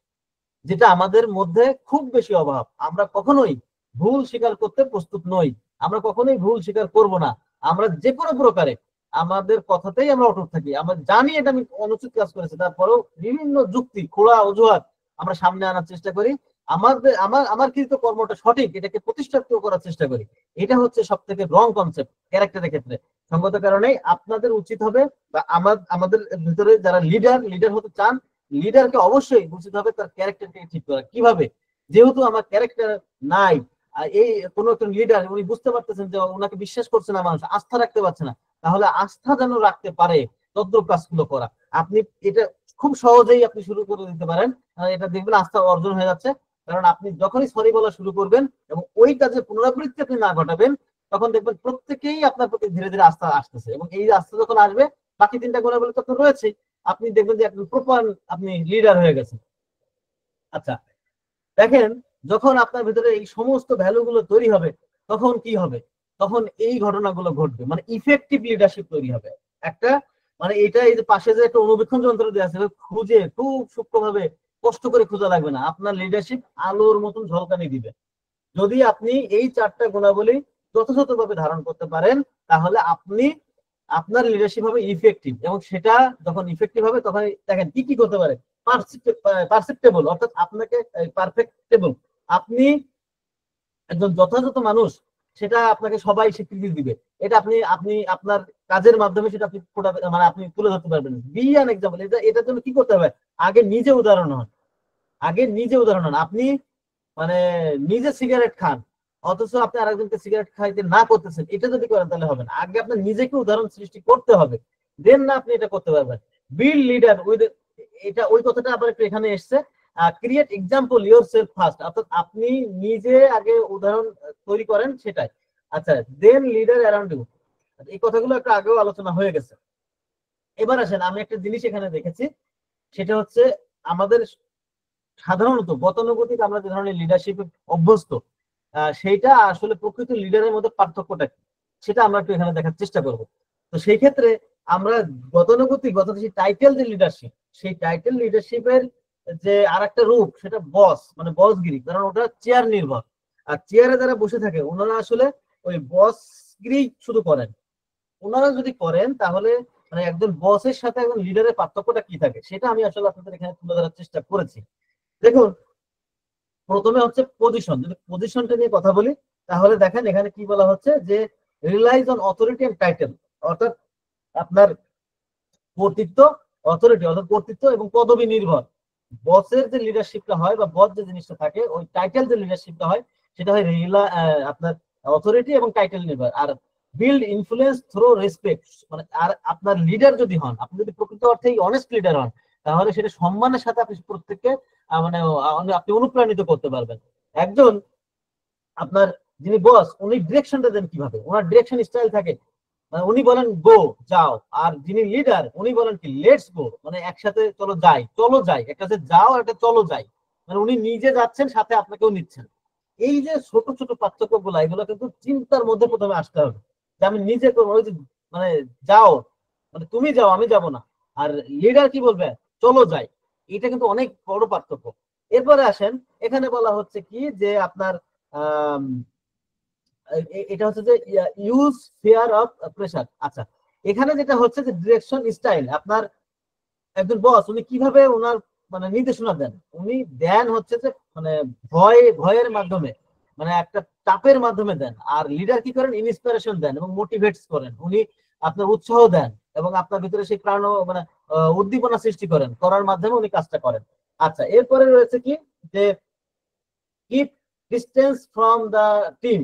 যেটা আমাদের মধ্যে খুব বেশি অভাব। আমরা কখনোই ভুল স্বীকার করতে প্রস্তুত নই, আমরা কখনোই ভুল স্বীকার করব না। আমরা যে কোনো প্রকারে আমাদের কথাতেই আমরা অটুট থাকি। আমরা জানি এটা আমি অনুচিত কাজ করেছি, তারপরেও বিভিন্ন যুক্তি, খোলা অজুহাত আমরা সামনে আনার চেষ্টা করি। আমাদের আমার কৃত কর্মটা সঠিক এটাকে প্রতিষ্ঠিত করার চেষ্টা করি। এটা হচ্ছে সব থেকে রং কনসেপ্ট ক্যারেক্টারের ক্ষেত্রে। সঙ্গত কারণে আপনাদের উচিত হবে, বা আমাদের ভিতরে যারা লিডার হতে চান, লিডারকে অবশ্যই উচিত হবে তার ক্যারেক্টারকে ঠিক করা। কিভাবে? যেহেতু আমার ক্যারেক্টার নাই, এই কোন একজন লিডার উনি বুঝতে পারতেছেন যে ওনাকে বিশ্বাস করছে না মানুষ, আস্থা রাখতে পারছে না, তাহলে আস্থা যেন রাখতে পারে তদ্রূপ কাজগুলো করা। আপনি এটা খুব সহজেই আপনি শুরু করে দিতে পারেন, এটা দেখবেন আস্থা অর্জন হয়ে যাচ্ছে। কারণ আপনি যখনই সরি বলা শুরু করবেন এবং ওই কাজের পুনরাবৃত্তি আপনি না ঘটাবেন, তখন দেখবেন প্রত্যেকেই আপনার প্রতি ধীরে ধীরে আস্থা আসতেছে। এবং এই আস্থা যখন আসবে, বাকি তিনটা গুণাবলী তখন রয়েছে, আপনি দেখবেন যে একজন প্রপার আপনি লিডার হয়ে গেছেন। আচ্ছা, দেখেন যখন আপনার ভিতরে এই সমস্ত ভ্যালু গুলো তৈরি হবে, তখন কি হবে? তখন এই ঘটনাগুলো ঘটবে, মানে ইফেক্টিভ লিডারশিপ তৈরি হবে একটা। মানে এটা এই যে পাশে যে একটা অনুবীক্ষণ যন্ত্র দেওয়া আছে, খুঁজে খুব সূক্ষ্মভাবে কষ্ট করে খোঁজা লাগবে না, আপনার লিডারশিপ আলোর মতন ঝলকানি দিবে। যদি আপনি এই চারটা গুণাবলী যথাযথভাবে ধারণ করতে পারেন, তাহলে আপনি আপনার লিডারশিপ হবে ইফেক্টিভ। এবং সেটা যখন ইফেক্টিভ হবে, তখন দেখেন কি কি করতে পারে। পারসেপ্টেবল, অর্থাৎ আপনাকে পারফেক্টেবল, আপনি একজন যথাযথ মানুষ, সেটা আপনাকে সবাই স্বীকৃতি দিবে। এটা আপনি আপনি আপনার কাজের মাধ্যমে সেটা আপনি মানে আপনি তুলে ধরতে পারবেন। Be an example. এটার জন্য কি করতে হবে? আগে নিজে উদাহরণ হন, আগে নিজে উদাহরণ হন। আপনি মানে নিজে সিগারেট খান, অথচ আপনি আরেকজনকে সিগারেট খাইতে না করতেছেন, এটা যদি করেন তাহলে হবে না। আগে আপনার নিজেকে উদাহরণ সৃষ্টি করতে হবে, দেন না আপনি এটা করতে পারবেন। বিল্ড লিডার উইথ, এটা ওই কথাটা আবার একটু এখানে এসছে। Create example your self first, অর্থাৎ আপনি নিজে আগে উদাহরণ তৈরি করেন, সেটাই। আচ্ছা, দেন লিডার অ্যারাউন্ড ইউ, এই কথাগুলো একটু আগেও আলোচনা হয়ে গেছে। এবার আসেন, আমি একটা জিনিস এখানে দেখেছি, সেটা হচ্ছে আমাদের সাধারণত গতানুগতিক আমরা যে ধরনের লিডারশিপে অভ্যস্ত, সেইটা আসলে প্রকৃত লিডারের মধ্যে পার্থক্যটা কি, সেটা আমরা একটু এখানে দেখার চেষ্টা করব। তো সেই ক্ষেত্রে আমরা গতানুগতিক অর্থাৎ সেই টাইটেল যে লিডারশিপ, সেই টাইটেল লিডারশিপের যে আর একটা রূপ, সেটা বস, মানে বসগিরি। কারণ ওটা চেয়ার নির্ভর, আর চেয়ারে যারা বসে থাকে ওনারা আসলে ওই বসগিরি শুধু করেন। ওনারা যদি করেন তাহলে মানে একজন বসের সাথে একজন লিডারের পার্থক্যটা কি থাকে, সেটা আমি আসলে আপনাদের এখানে তুলে ধরার চেষ্টা করেছি। দেখুন, প্রথমে হচ্ছে পজিশন। যদি পজিশনটা নিয়ে কথা বলি, তাহলে দেখেন এখানে কি বলা হচ্ছে যে relies on authority and title, অর্থাৎ আপনার কর্তৃত্ব, অথরিটি অর্থাৎ কর্তৃত্ব এবং পদবি নির্ভর। বসের যে লিডারশিপটা হয় বা বস যে জিনিসটা থাকে, ওই টাইটেল যে লিডারশিপটা হয়, সেটা হয় আপনার অথরিটি এবং টাইটেল নির্ভর। আর বিল্ড ইনফ্লুয়েন্স থ্রু রেসপেক্ট, মানে আর আপনার লিডার যদি হন, আপনি যদি প্রকৃত অর্থেই অনেস্ট লিডার হন, তাহলে সেটা সম্মানের সাথে আপনি প্রত্যেককে মানে আপনি অনুপ্রাণিত করতে পারবেন। একজন আপনার যিনি বস, উনি ডিরেকশনটা দেন কিভাবে, ওনার ডিরেকশন স্টাইল থাকে, মানে উনি বলেন গো, যাও। আর যিনি লিডার উনি বলেন কি লেটস গো, মানে একসাথে চলো যাই, চলো যাই, একটা হচ্ছে যাও, একটা চলো যাই। মানে উনি নিজে যাচ্ছেন, সাথে আপনাকেও নিচ্ছেন। এই যে ছোট ছোট পার্থক্য গুলা, এগুলো কিন্তু চিন্তার মধ্যে প্রথমে আসতে হবে, যে আমি নিজে করবো, ওই যে মানে যাও, মানে তুমি যাও আমি যাব না। আর লিডার কি বলবে? চলো যাই। এটা কিন্তু অনেক বড় পার্থক্য। এরপরে আসেন, এখানে বলা হচ্ছে কি যে আপনার আহ এটা হচ্ছে যে ইউজ ফেয়ার অফ প্রেসার। আচ্ছা, এখানে যেটা হচ্ছে যে ডিরেকশন স্টাইল, আপনার একজন বস উনি কিভাবে ওনার মানে নির্দেশনা দেন, উনি দেন হচ্ছে যে মানে ভয়ের মাধ্যমে, মানে একটা চাপের মাধ্যমে দেন। আর লিডার কি করেন? ইন্সপিরেশন দেন এবং মোটিভেটস করেন। উনি আপনার উৎসাহ দেন এবং আপনার ভিতরে সেই প্রাণ মানে উদ্দীপনা সৃষ্টি করার মাধ্যমে উনি কাজটা করেন। আচ্ছা, এরপরে রয়েছে কি যে keep distance from the team.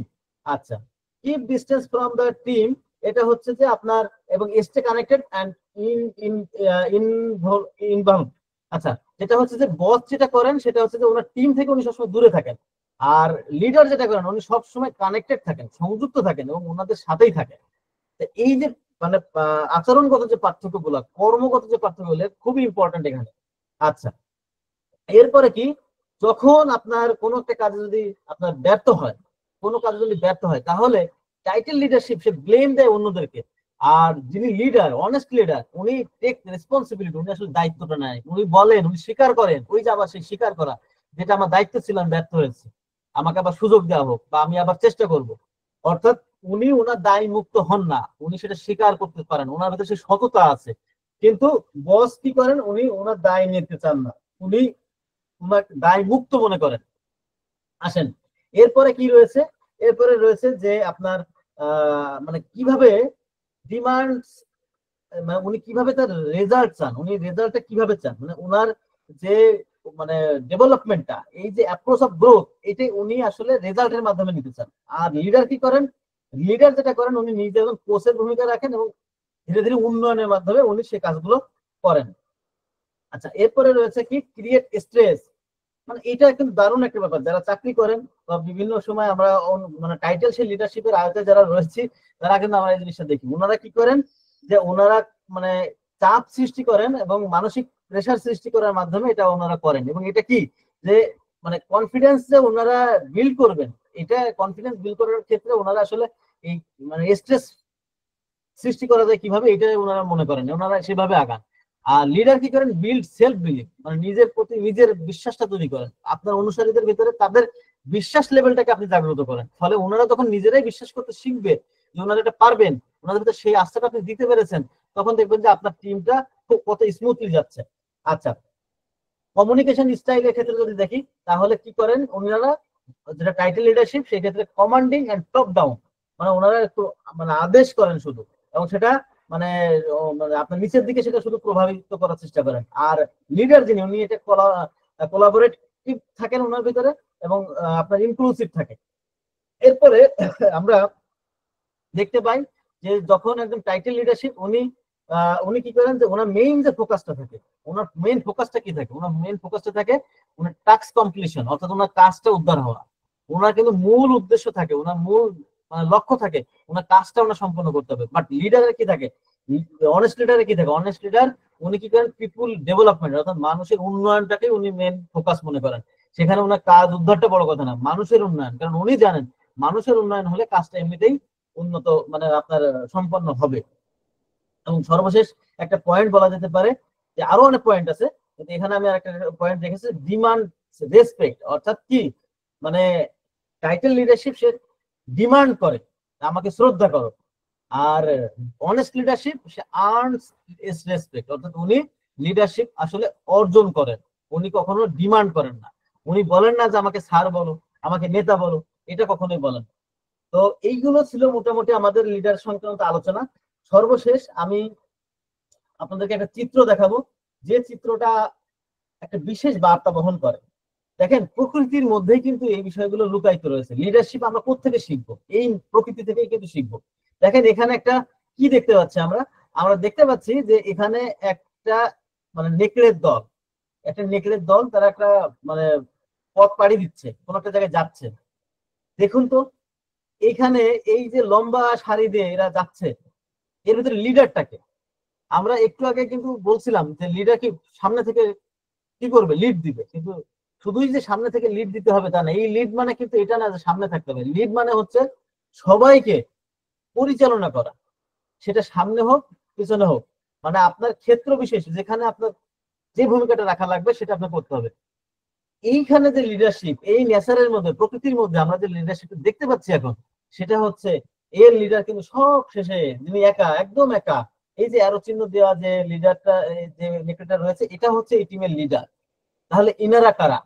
আচ্ছা, keep distance from the team, এটা হচ্ছে যে আপনার এবং stay connected and in in involve. আচ্ছা, যেটা হচ্ছে যে বস যেটা করেন সেটা হচ্ছে যে ওনার টিম থেকে উনি সবসময় দূরে থাকেন। আর লিডার যেটা করেন উনি সবসময় কানেক্টেড থাকেন, সংযুক্ত থাকেন এবং ওনাদের সাথেই থাকেন। এই যে মানে আচরণগত যে পার্থক্যগুলো, কর্মগত যে পার্থক্যগুলো খুবই ইম্পর্টেন্ট এখানে। আচ্ছা, এরপরে কি, যখন আপনার কোনো একটা কাজে যদি আপনার ব্যর্থ হয়, কোনো কাজে যদি ব্যর্থ হয়, তাহলে টাইটেল লিডারশিপ সে ব্লেম দেয় অন্যদেরকে। আর যিনি লিডার, অনেস্ট লিডার, উনি টেক রেসপন্সিবিলিটি, উনি আসলে দায়িত্বটা নেয়, উনি বলেন, উনি স্বীকার করেন, ওই যে আবার সেই স্বীকার করা, যেটা আমার দায়িত্ব ছিল আমি ব্যর্থ হয়েছি, আমাকে আবার সুযোগ দেওয়া হোক বা আমি আবার চেষ্টা করব। অর্থাৎ উনি ওনার দায় মুক্ত হন না, উনি সেটা স্বীকার করতে পারেন, ওনার ভিতরে সেই সততা আছে। কিন্তু বস কি করেন, উনি ওনার দায় নিতে চান না, উনি দায় মুক্ত মনে করেন। আসেন, এরপরে কি রয়েছে, এরপরে রয়েছে যে আপনার মানে কিভাবে ডিমান্ড, মানে উনি কিভাবে তার রেজাল্ট চান, উনি রেজাল্টটা কিভাবে চান, মানে ওনার যে মানে ডেভেলপমেন্টটা, এই যে অ্যাপ্রোচ অফ গ্রোথ, এটাই উনি আসলে রেজাল্টের মাধ্যমে নিতে চান। আর লিডার কি করেন, লিডার যেটা করেন, উনি নিজে একজন কোচের ভূমিকা রাখেন এবং ধীরে ধীরে উন্নয়নের মাধ্যমে উনি সে কাজগুলো করেন। আচ্ছা, এরপরে রয়েছে কি, ক্রিয়েট স্ট্রেস। মানে এটা কিন্তু দারুণ একটা ব্যাপার, যারা চাকরি করেন বা বিভিন্ন সময় আমরা মানে টাইটেল সেই লিডারশিপের আয়তে যারা রয়েছি, তারা কিন্তু আমরা এই জিনিসটা দেখি, ওনারা কি করেন, যে ওনারা মানে চাপ সৃষ্টি করেন এবং মানসিক প্রেশার সৃষ্টি করার মাধ্যমে এটা ওনারা করেন। এবং এটা কি, যে মানে কনফিডেন্স যে ওনারা বিল্ড করবেন, এটা কনফিডেন্স বিল্ড করার ক্ষেত্রে ওনারা আসলে এই মানে স্ট্রেস সৃষ্টি করা যায় কিভাবে, এটা ওনারা মনে করেন, ওনারা সেভাবে আগান। আর লিডার কি করেন, বিল্ড সেলফ বিলিভ, মানে নিজের প্রতি নিজের বিশ্বাসটা তৈরি করেন, আপনার অনুসারীদের ভিতরে তাদের বিশ্বাস লেভেলটাকে আপনি জাগ্রত করেন। ফলে ওনারা তখন নিজেরাই বিশ্বাস করতে শিখবে যে ওনারা এটা পারবেন, ওনাদের ভিতরে সেই আস্থাটা আপনি দিতে পেরেছেন, তখন দেখবেন যে আপনার টিমটা খুব কত স্মুথলি যাচ্ছে। আচ্ছা, কমিউনিকেশন স্টাইলের ক্ষেত্রে যদি দেখি, তাহলে কি করেন ওনারা, যেটা টাইটেল লিডারশিপ, সেই ক্ষেত্রে কমান্ডিং এন্ড টপ ডাউন, মানে ওনারা একটু মানে আদেশ করেন শুধু, এবং সেটা মানে মানে আপনার নিচের দিকে সেটা শুধু প্রভাবিত করার চেষ্টা করেন। আর লিডার যিনি, উনি এটা কোলাবোরেটিভ থাকেন ওনার ভিতরে, এবং আপনার ইনক্লুসিভ থাকে। এরপরে আমরা দেখতে পাই যে যখন একজন টাইটেল লিডারশিপ, উনি কি করেন, যে ওনার মেইন যে ফোকাসটা থাকে, ওনার মেইন ফোকাসটা কি থাকে, ওনার মেইন ফোকাসটা থাকে ওনার টাস্ক কমপ্লিশন, অর্থাৎ ওনার কাজটা উদ্ধার হওয়া। ওনার কিন্তু মূল উদ্দেশ্য থাকে, ওনার মূল মানে লক্ষ্য থাকে, ওনার কাজটা ওনার সম্পন্ন করতে হবে। বাট লিডারের কি থাকে, অনেস্ট লিডারের কি থাকে, অনেস্ট লিডার উনি কি করেন, পিপুল ডেভেলপমেন্ট, অর্থাৎ মানুষের উন্নয়নটাকে উনি মেইন ফোকাস মনে করেন। সেখানে ওনার কাজ উদ্ধারটা বড় কথা না, মানুষের উন্নয়ন, কারণ উনি জানেন মানুষের উন্নয়ন হলে কাজটা এমনিতেই উন্নত মানে আপনার সম্পন্ন হবে। এবং সর্বশেষ একটা পয়েন্ট বলা যেতে পারে, যে আরো অনেক পয়েন্ট আছে, কিন্তু এখানে আমি একটা পয়েন্ট রেখেছি, ডিমান্ড রেসপেক্ট। অর্থাৎ কি, মানে টাইটেল লিডারশিপ সে ডিমান্ড করে আমাকে শ্রদ্ধা করো, আর অনেস্ট লিডারশিপ সে আর্নস রেসপেক্ট, অর্থাৎ উনি লিডারশিপ আসলে অর্জন করেন, উনি কখনো ডিমান্ড করেন না। উনি বলেন না যে আমাকে স্যার বলো, আমাকে নেতা বলো, এটা কখনোই বলেন। তো এইগুলো ছিল মোটামুটি আমাদের লিডার সংক্রান্ত আলোচনা। সর্বশেষ আমি আপনাদেরকে একটা চিত্র দেখাবো, যে চিত্রটা একটা বিশেষ বার্তা বহন করে। দেখেন, প্রকৃতির মধ্যেই কিন্তু এই বিষয়গুলো লুকায়িত রয়েছে। লিডারশিপ আমরা কোত্থেকে শিখবো, এই প্রকৃতি থেকেই কিন্তু শিখবো। দেখেন এখানে একটা কি দেখতে পাচ্ছি আমরা, আমরা দেখতে পাচ্ছি যে এখানে একটা মানে নেকড়ের দল, একটা নেকড়ের দল, তারা একটা মানে পথ পাড়ি দিচ্ছে, কোন একটা জায়গায় যাচ্ছে। দেখুন তো, এখানে এই যে লম্বা সারি দিয়ে এরা যাচ্ছে, এর ভিতরে লিডারটাকে, আমরা একটু আগে কিন্তু বলছিলাম যে লিডার কি সামনে থেকে কি করবে, লিড দিবে, কিন্তু শুধুই যে সামনে থেকে লিড দিতে হবে তা না। এই লিড মানে কিন্তু এটা না যে সামনে থাকতে হবে, লিড মানে হচ্ছে সবাইকে পরিচালনা করা, সেটা সামনে হোক পিছনে হোক, মানে আপনার ক্ষেত্র বিশেষ যেখানে আপনার যে ভূমিকাটা রাখা লাগবে সেটা আপনার করতে হবে। এইখানে যে লিডারশিপ, এই নেচারের মধ্যে, প্রকৃতির মধ্যে আমরা যে লিডারশিপ দেখতে পাচ্ছি এখন, সেটা হচ্ছে এর লিডার কিন্তু সব শেষে যিনি একা, একদম একা। এই যে অ্যারো চিহ্ন দেওয়া যে লিডারটা, যে নেকড়েটা রয়েছে, এটা হচ্ছে এই টিমের লিডার। তাহলে ইনারা কারা,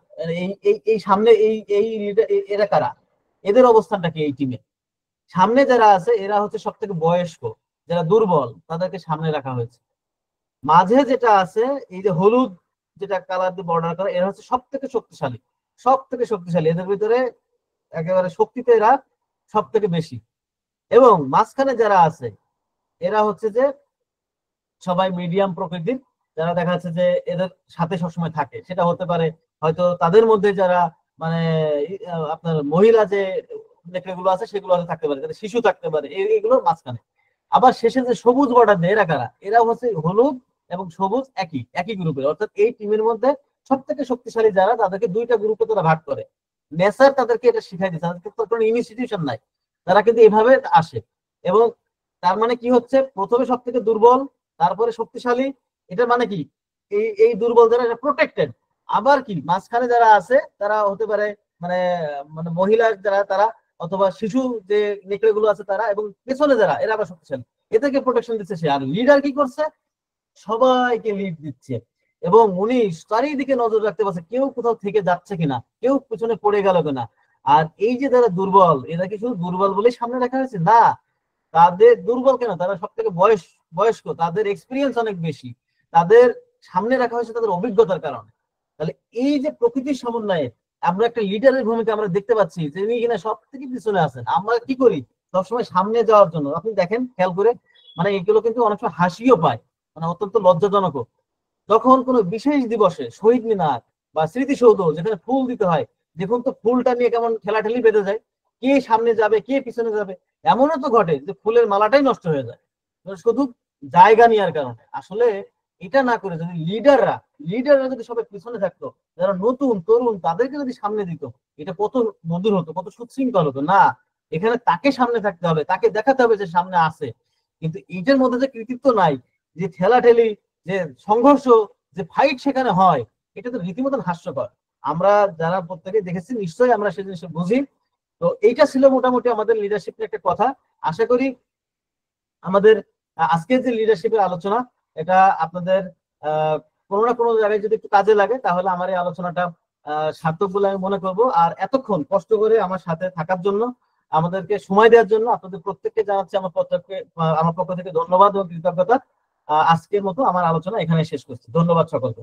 এই এই এই সামনে এই এই লিডার, এরা কারা, এদের অবস্থানটা কি এই টিমে? সামনে যারা আছে এরা হচ্ছে সব থেকে বয়স্ক, যারা দুর্বল তাদেরকে সামনে রাখা হয়েছে। মাঝে যেটা আছে, এই যে হলুদ যেটা কালার দিয়ে বর্ডার করা, এরা হচ্ছে সব থেকে শক্তিশালী, সব থেকে শক্তিশালী, এদের ভিতরে একেবারে শক্তিতে এরা সব থেকে বেশি। এবং মাঝখানে যারা আছে এরা হচ্ছে যে সবাই মিডিয়াম প্রকৃতির, যারা দেখা যাচ্ছে যে এদের সাথে সবসময় থাকে। সেটা হতে পারে হয়তো তাদের মধ্যে যারা মানে আপনার মহিলা যে নেকড়েগুলো আছে সেগুলো হয়তো থাকতে পারে, শিশু থাকতে পারে এগুলোর মাঝখানে। আবার শেষে যে সবুজ বর্ডার দেয় এরা কারা? এরা হচ্ছে হলুদ এবং সবুজ একই একই গ্রুপের, অর্থাৎ এই টিমের মধ্যে সব থেকে শক্তিশালী যারা তাদেরকে দুইটা গ্রুপে তারা ভাগ করে। নেসার তাদেরকে এটা শিখাই দিচ্ছে, তাদেরকে তো কোনো ইনস্টিটিউশন নাই, তারা কিন্তু এভাবে আসে। এবং তার মানে কি হচ্ছে, প্রথমে সব থেকে দুর্বল, তারপরে শক্তিশালী। এটার মানে কি, এই এই দুর্বল যারা প্রোটেক্টেড। আবার কি মাঝখানে যারা আছে তারা হতে পারে মানে মানে মহিলা যারা তারা, অথবা শিশু যে নেকড়ে গুলো আছে তারা, এবং পেছনে যারা এরা আবার শক্তিশালী, এদেরকে প্রোটেকশন দিচ্ছে সে। আর লিডার কি করছে, সবাইকে লিড দিচ্ছে এবং উনি চারিদিকে নজর রাখতে পারছে কেউ কোথাও থেকে যাচ্ছে কিনা, কেউ পিছনে পড়ে গেল কিনা। আর এই যে যারা দুর্বল, এরা কি শুধু দুর্বল বলেই সামনে রাখা হয়েছে? না, তাদের দুর্বল কেন, তারা সব থেকে বয়স্ক, তাদের এক্সপিরিয়েন্স অনেক বেশি, তাদের সামনে রাখা হয়েছে তাদের অভিজ্ঞতার কারণে। তাহলে এই যে প্রকৃতির সমন্বয়ে আমরা একটা লিডারের ভূমিকা আমরা দেখতে পাচ্ছি, যিনি কিনা সব থেকে পিছনে আছেন। আমরা কি করি সবসময় সামনে যাওয়ার জন্য, আপনি দেখেন খেয়াল করে, মানে এগুলো কিন্তু অনেক সময় হাসিও পায়, মানে অত্যন্ত লজ্জাজনক। যখন কোনো বিশেষ দিবসে শহীদ মিনার বা স্মৃতিসৌধ যেখানে ফুল দিতে হয়, দেখুন তো ফুলটা নিয়ে কেমন ঠেলাঠেলি বেঁধে যায়, কে সামনে যাবে কে পিছনে যাবে। এমনও তো ঘটে যে ফুলের মালাটাই নষ্ট হয়ে যায় শুধু জায়গা নেওয়ার কারণে। আসলে এটা না করে যদি লিডাররা যদি সবাই পিছনে থাকতো, যারা নতুন তরুণ তাদেরকে যদি সামনে দিত, এটা কত মধুর হতো, কত সুশৃঙ্খল হতো না। এখানে তাকে সামনে থাকতে হবে, তাকে দেখাতে হবে যে সামনে আছে। কিন্তু এইটার মধ্যে যে কৃতিত্ব নাই, যে ঠেলাঠেলি, যে সংঘর্ষ, যে ফাইট সেখানে হয়, এটা তো রীতিমতন হাস্যকর। আমরা যারা প্রত্যেকে দেখেছি নিশ্চয়ই আমরা সেই জিনিসটা বুঝি। তো এইটা ছিল মোটামুটি আমাদের লিডারশিপের একটা কথা। আশা করি আমাদের আজকের যে লিডারশিপের আলোচনা, এটা আপনাদের কোনো না কোনো জায়গায় যদি একটু কাজে লাগে, তাহলে আমার এই আলোচনাটা সার্থক বলে আমি মনে করব। আর এতক্ষণ কষ্ট করে আমার সাথে থাকার জন্য, আমাদেরকে সময় দেওয়ার জন্য আপনাদের প্রত্যেককে জানাচ্ছি আমার পক্ষ থেকে ধন্যবাদ এবং কৃতজ্ঞতা। আজকের মতো আমার আলোচনা এখানে শেষ করছি। ধন্যবাদ সকলকে।